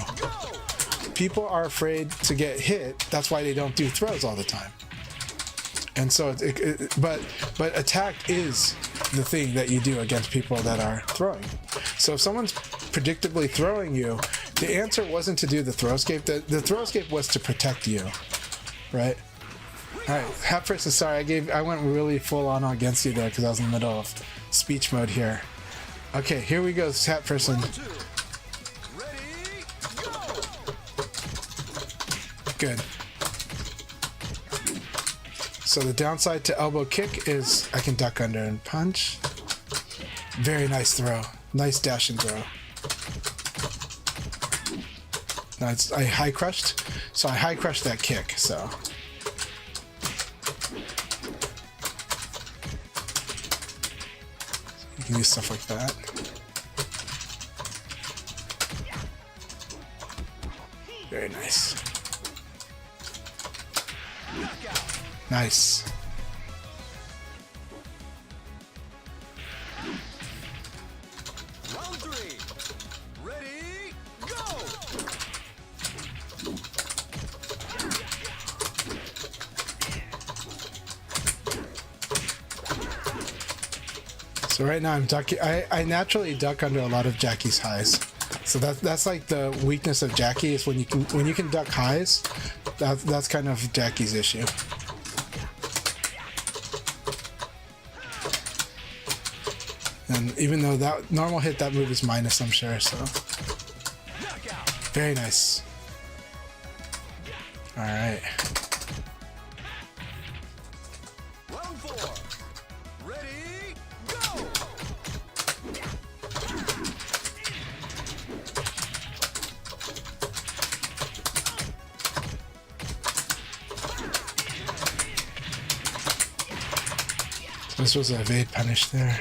People are afraid to get hit. That's why they don't do throws all the time. And so, but attack is the thing that you do against people that are throwing. So if someone's predictably throwing you, the answer wasn't to do the throw escape. The throw escape was to protect you, right? All right, Hat Person, sorry, I went really full on against you there because I was in the middle of speech mode here. Okay, here we go, Hat Person. Ready, go! Good. So the downside to elbow kick is I can duck under and punch. Very nice throw. Nice dash and throw. Now I high crushed, so I high crushed that kick, so. You can use stuff like that. Very nice. Nice. Round 3. Ready, go! So right now I'm ducking. I naturally duck under a lot of Jackie's highs. So that's like the weakness of Jackie is when you can duck highs. That's kind of Jackie's issue. And even though that normal hit, that move is minus, I'm sure. So very nice. All right. Round 4. Ready, go! This was an evade punish there.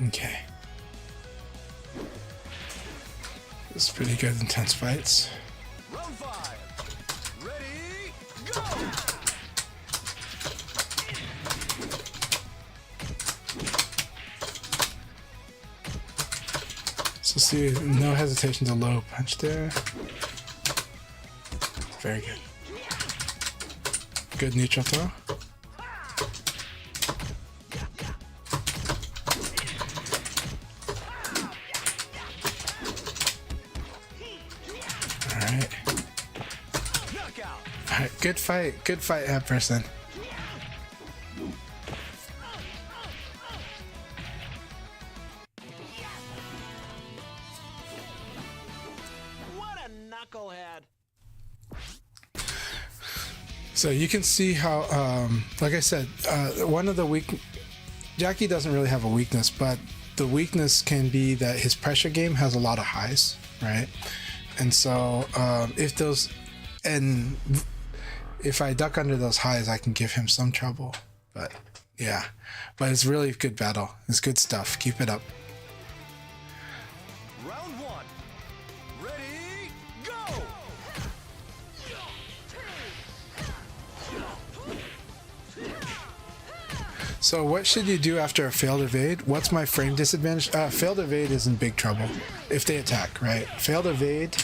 Okay. This is pretty good, intense fights. Round 5. Ready, go! So see, no hesitation to low punch there. Very good. Good neutral throw. Alright, good fight, Hat Person. knucklehead. So you can see how, like I said, one of the Jackie doesn't really have a weakness, but the weakness can be that his pressure game has a lot of highs, right? And so if I duck under those highs, I can give him some trouble. But yeah, but it's really good battle. It's good stuff. Keep it up. Round one. Ready, go! So what should you do after a failed evade? What's my frame disadvantage? Failed evade is in big trouble if they attack, right? Failed evade,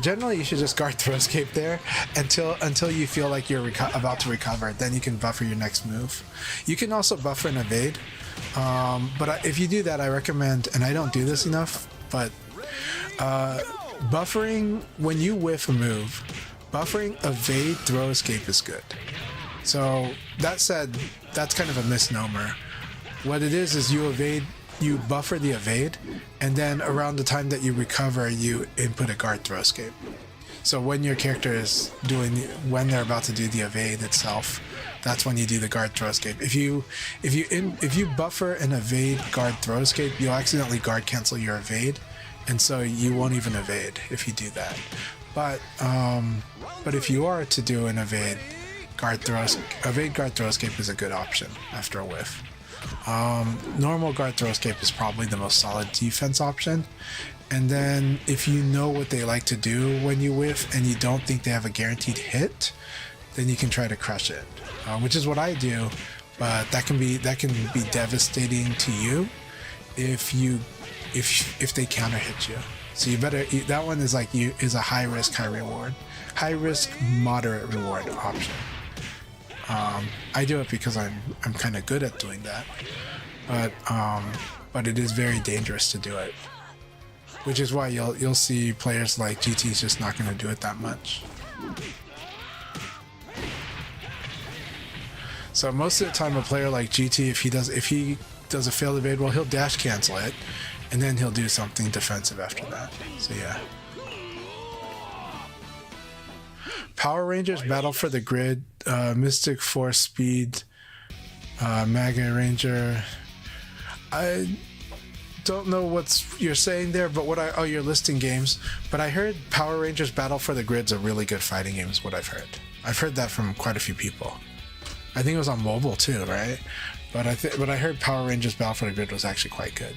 generally you should just guard throw escape there until you feel like you're about to recover. Then you can buffer your next move. You can also buffer an evade, but if you do that, I recommend, and I don't do this enough, but buffering, when you whiff a move, buffering evade throw escape is good. So that said, that's kind of a misnomer. What it is you buffer the evade, and then around the time that you recover, you input a guard throw escape. So when your character is when they're about to do the evade itself, that's when you do the guard throw escape. If you buffer an evade guard throw escape, you'll accidentally guard cancel your evade, and so you won't even evade if you do that. But if you are to do an evade guard throw escape is a good option after a whiff. Normal guard throw escape is probably the most solid defense option, and then if you know what they like to do when you whiff and you don't think they have a guaranteed hit, then you can try to crush it, which is what I do. But that can be devastating to you if they counter hit you. So you better, that one is is a high risk, high reward, high risk, moderate reward option. I do it because I'm kind of good at doing that, but it is very dangerous to do it, which is why you'll see players like GT's just not going to do it that much. So most of the time, a player like GT, if he does a failed evade, well, he'll dash cancel it, and then he'll do something defensive after that. So yeah. Power Rangers Battle for the Grid, Mystic Force Speed, Mega Ranger. I don't know what you're saying there, but you're listing games. But I heard Power Rangers Battle for the Grid's a really good fighting game is what I've heard. I've heard that from quite a few people. I think it was on mobile too, right? But I heard Power Rangers Battle for the Grid was actually quite good.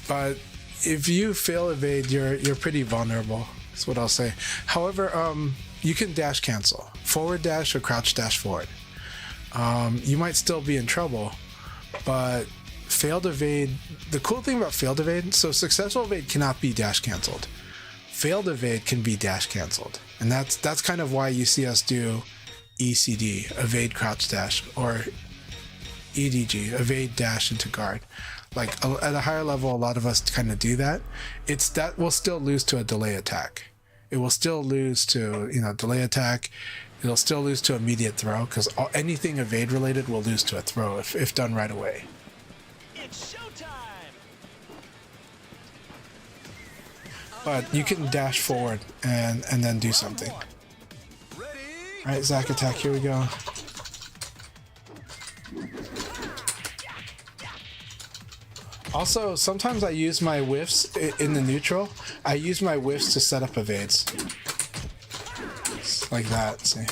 But if you fail evade, you're pretty vulnerable. That's what I'll say. However, you can dash cancel, forward dash or crouch dash forward. You might still be in trouble, but failed evade. The cool thing about failed evade, so successful evade cannot be dash canceled. Failed evade can be dash canceled, and that's kind of why you see us do ECD, evade crouch dash, or EDG, evade dash into guard. Like at a higher level, a lot of us kind of do that. That will still lose to a delay attack. It will still lose to delay attack. It'll still lose to immediate throw because anything evade related will lose to a throw if done right away. It's showtime. But you can dash forward and then do something. Ready? All right, Zack attack. Here we go. Also, sometimes I use my whiffs in the neutral. I use my whiffs to set up evades. Like that, see?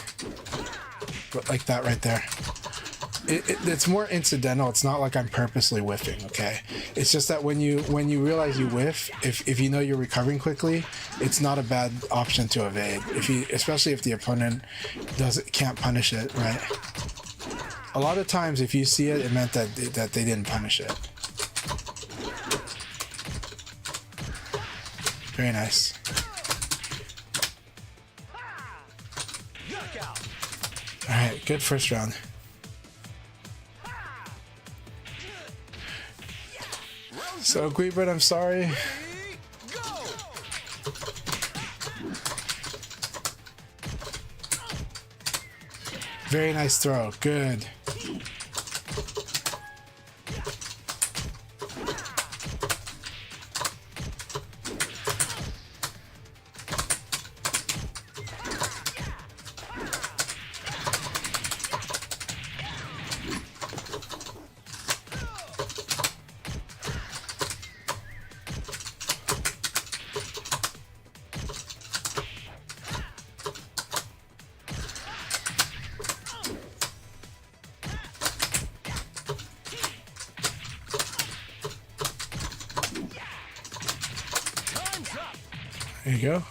Like that right there. It's more incidental. It's not like I'm purposely whiffing, okay? It's just that when you realize you whiff, if you know you're recovering quickly, it's not a bad option to evade. Especially if the opponent can't punish it, right? A lot of times, if you see it, it meant that they didn't punish it. Very nice. Alright, good first round. So, Guibert, I'm sorry. Very nice throw. Good. There you go.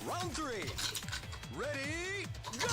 Round 3. Ready, go!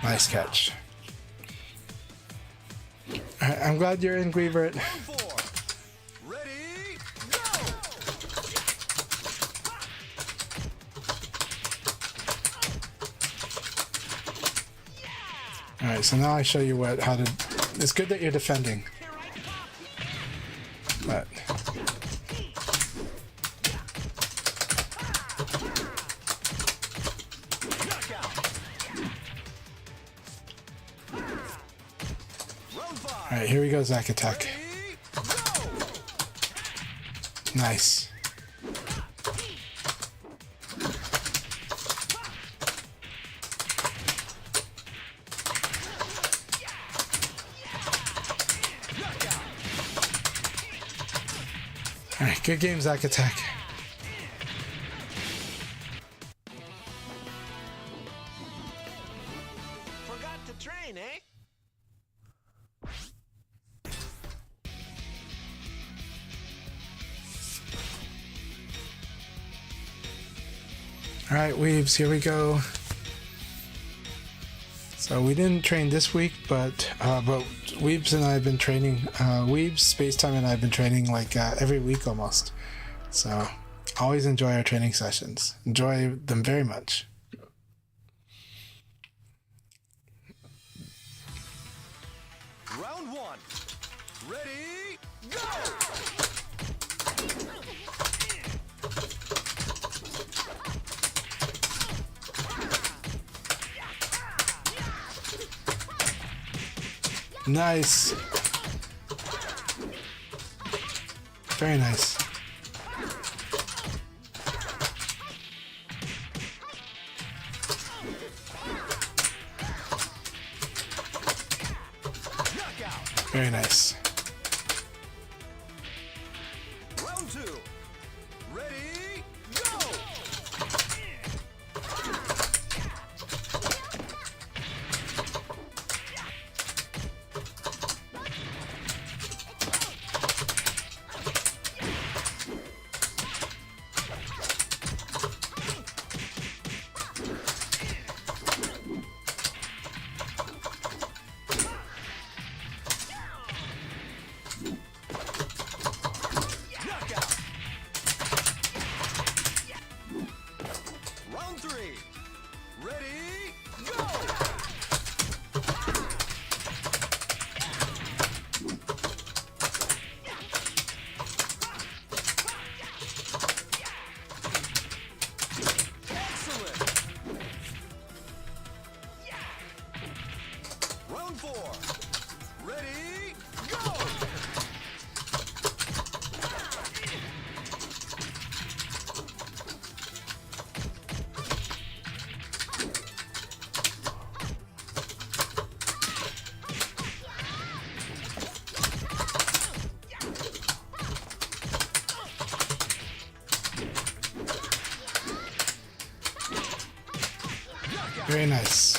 Nice catch. Alright, I'm glad you're in, Guivert. Round 4. Ready, go! Alright, so now I show you how to... It's good that you're defending. But... Alright, here we go, Zack attack. Nice. Alright, good game, Zack attack. Forgot to train, eh? Alright, Weebs, here we go. So we didn't train this week, but Weebs and I have been training. Weebs, Spacetime, and I have been training like every week almost. So always enjoy our training sessions. Enjoy them very much. Round 1. Ready, go! Nice. Very nice. Very nice. Round 2. Ready, go! Round 3. Ready, go! Excellent! Round 4. Ready, go! Very nice.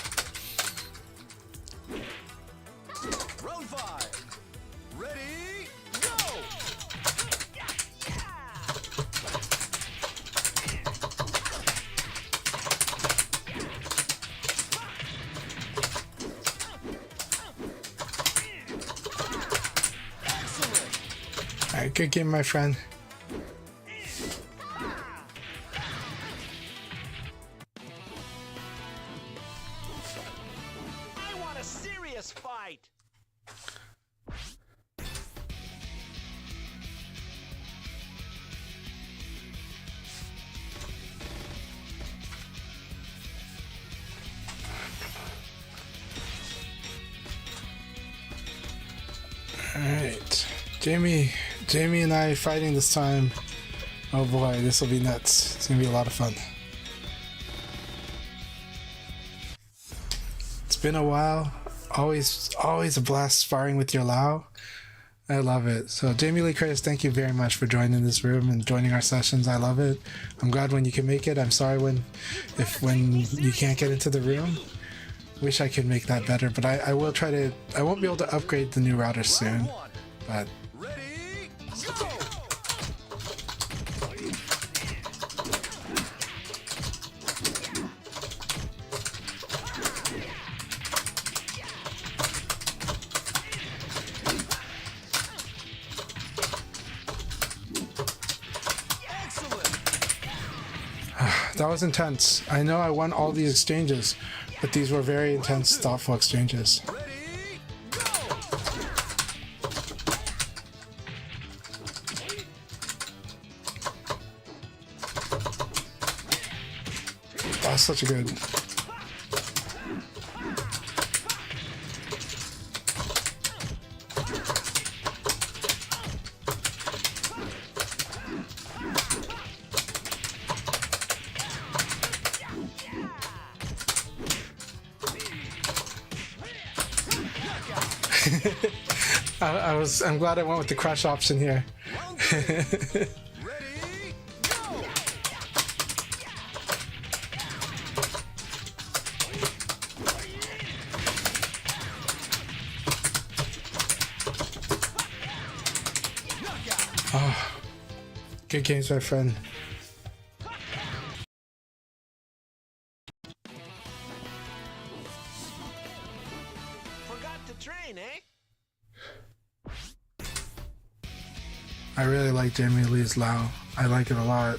Alright, good game, my friend. I want a serious fight. Alright. Jamie and I fighting this time. Oh boy, this will be nuts. It's gonna be a lot of fun. It's been a while. Always a blast sparring with your Lao. I love it. So Jamie Lee Curtis, thank you very much for joining this room and joining our sessions. I love it. I'm glad when you can make it. I'm sorry when you can't get into the room. Wish I could make that better, but I will try to. I won't be able to upgrade the new router soon, but Ready, go! Excellent. that was intense. I know I won all these exchanges, but these were very intense, thoughtful exchanges. Ready, go! That was such a good. I'm glad I went with the crush option here. Round three. Ready, go! Good games, my friend. Forgot to train, eh? I really like Jamie Lee's Lao. I like it a lot.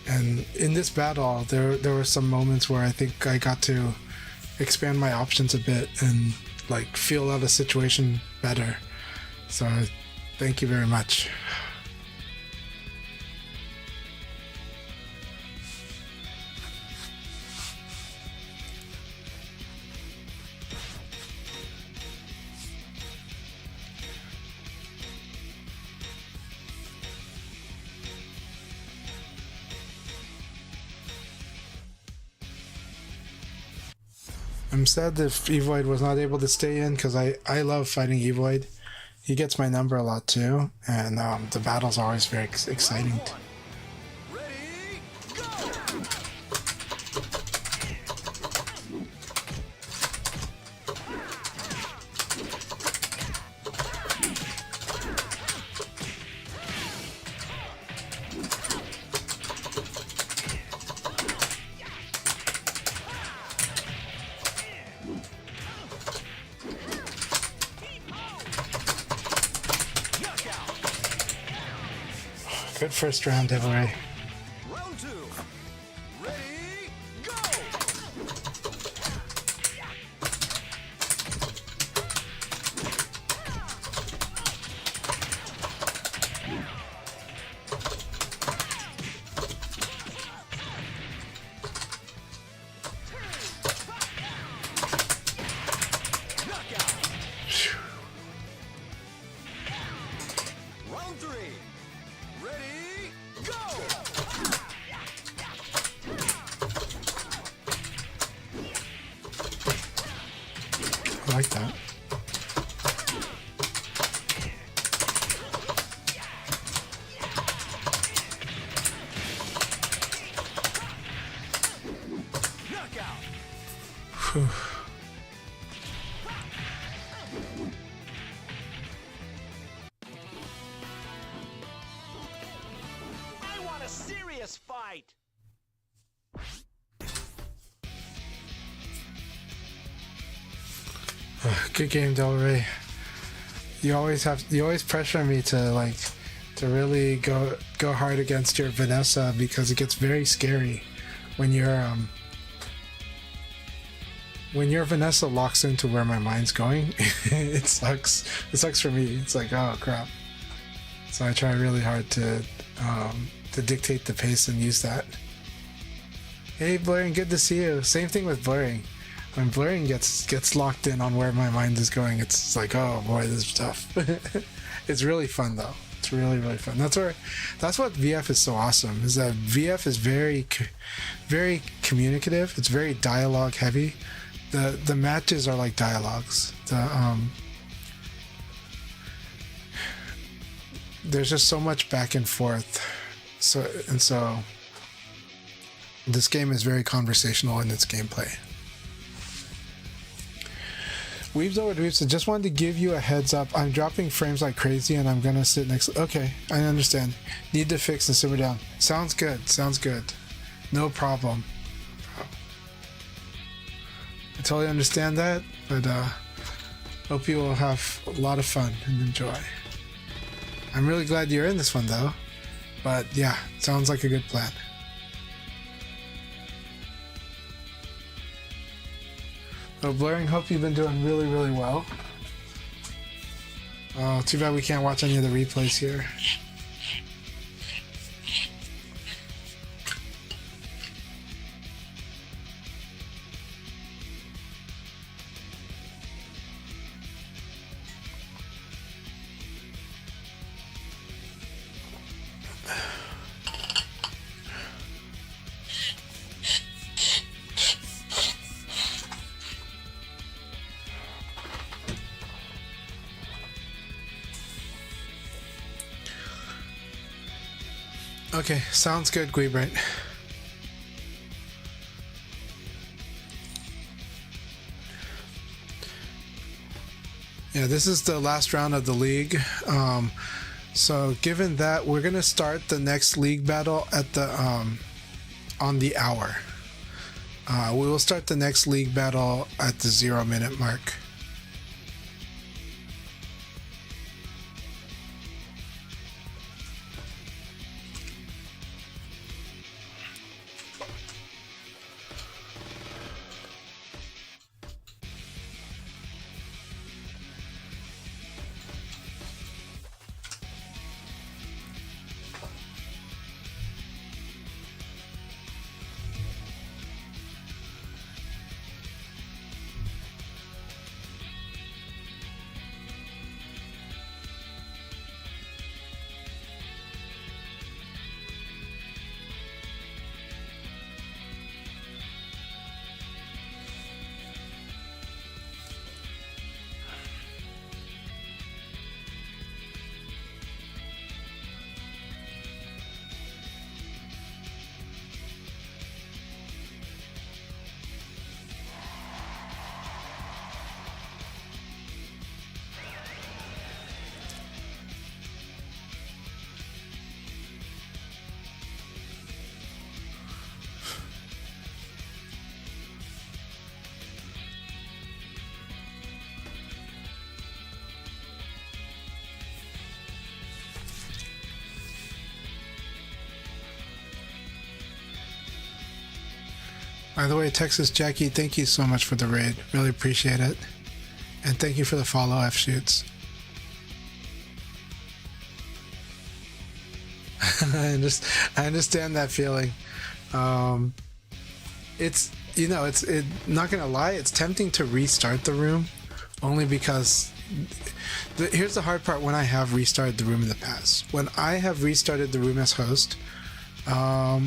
And in this battle, there were some moments where I think I got to expand my options a bit and like feel out a situation better. So thank you very much. I'm sad that Evoid was not able to stay in because I love fighting Evoid. He gets my number a lot too, and the battles are always very exciting. Ready, go! Good first round, Devil Ray. Round two. Ready, go! Knockout. Round three. Ready, go! I like that. Knockout. Whew. I want a serious fight. Good game, Del Rey. you always pressure me to really go hard against your Vanessa, because it gets very scary when your Vanessa locks into where my mind's going. It sucks for me. It's like, oh crap. So I try really hard to dictate the pace and use that. Hey Blurring, good to see you. Same thing with Blurring. When Blurring gets locked in on where my mind is going, it's like, oh boy, this is tough. It's really fun though. It's really, really fun. That's what VF is so awesome, is that VF is very communicative. It's very dialogue heavy. The matches are like dialogues. There's just so much back and forth. So this game is very conversational in its gameplay. Weaves over Weaves, I just wanted to give you a heads up. I'm dropping frames like crazy and I'm gonna sit next. Okay, I understand. Need to fix and simmer down. Sounds good. No problem. I totally understand that, but hope you will have a lot of fun and enjoy. I'm really glad you're in this one though. But yeah, sounds like a good plan. So Blurring, hope you've been doing really, really well. Oh, too bad we can't watch any of the replays here. Okay, sounds good, Gweebright. Yeah, this is the last round of the league. So given that, we're gonna start the next league battle at the on the hour. We will start the next league battle at the 0 minute mark. By the way, Texas Jackie, thank you so much for the raid. Really appreciate it. And thank you for the follow, F Shoots. I understand that feeling. It's, you know, not gonna lie, it's tempting to restart the room, only because here's the hard part when I have restarted the room in the past. When I have restarted the room as host, a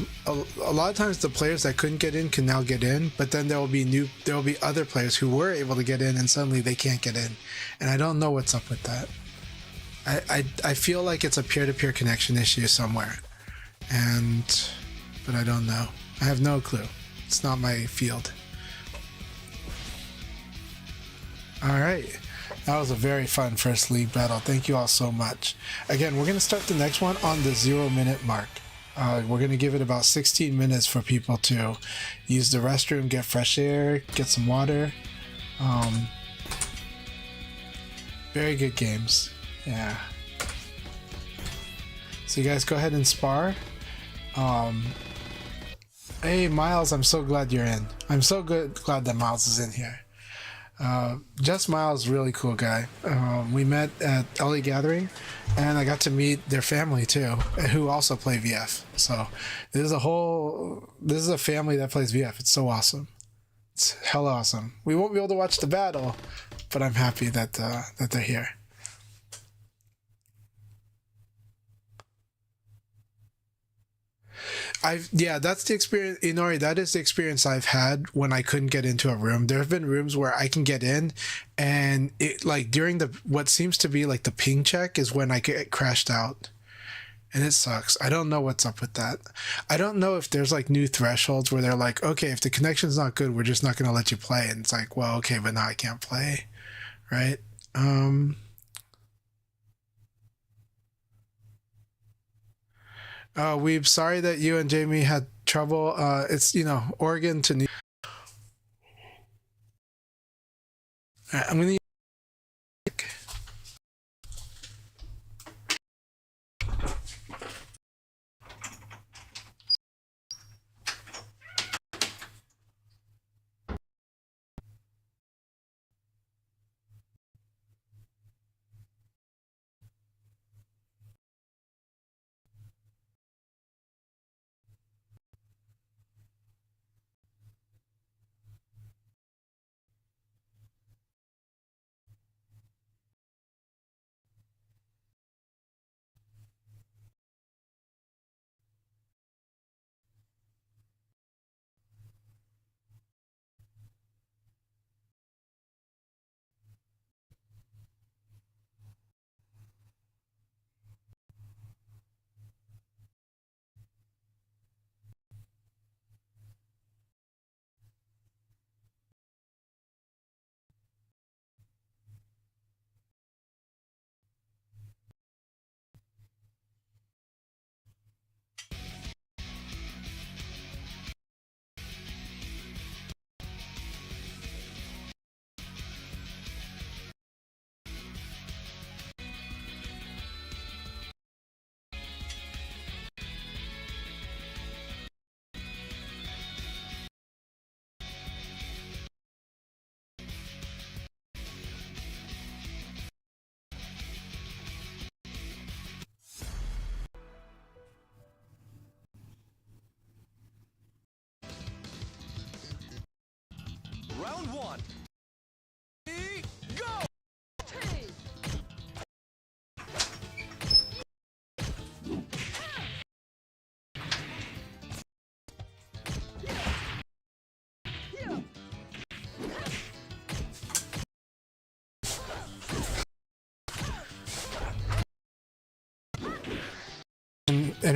lot of times the players that couldn't get in can now get in, but then there will be other players who were able to get in and suddenly they can't get in, and I don't know what's up with that. I feel like it's a peer-to-peer connection issue somewhere, but I don't know. I have no clue. It's not my field. All right, that was a very fun first league battle. Thank you all so much. Again, we're gonna start the next one on the 0 minute mark. We're going to give it about 16 minutes for people to use the restroom, get fresh air, get some water. Very good games. Yeah. So you guys go ahead and spar. Hey Miles, I'm so glad you're in. I'm so glad that Miles is in here. Just Miles, really cool guy. We met at LA Gathering, and I got to meet their family too, who also play VF. So this is a family that plays VF. It's so awesome. It's hella awesome. We won't be able to watch the battle, but I'm happy that they're here. That's the experience, Inori. That is the experience I've had when I couldn't get into a room. There have been rooms where I can get in, and it like during what seems to be like the ping check is when I get crashed out, and it sucks. I don't know what's up with that. I don't know if there's like new thresholds where they're like, okay, if the connection's not good, we're just not going to let you play, and it's like, well, okay, but now I can't play, right? We're sorry that you and Jamie had trouble. It's Oregon to New. I'm gonna. Round one.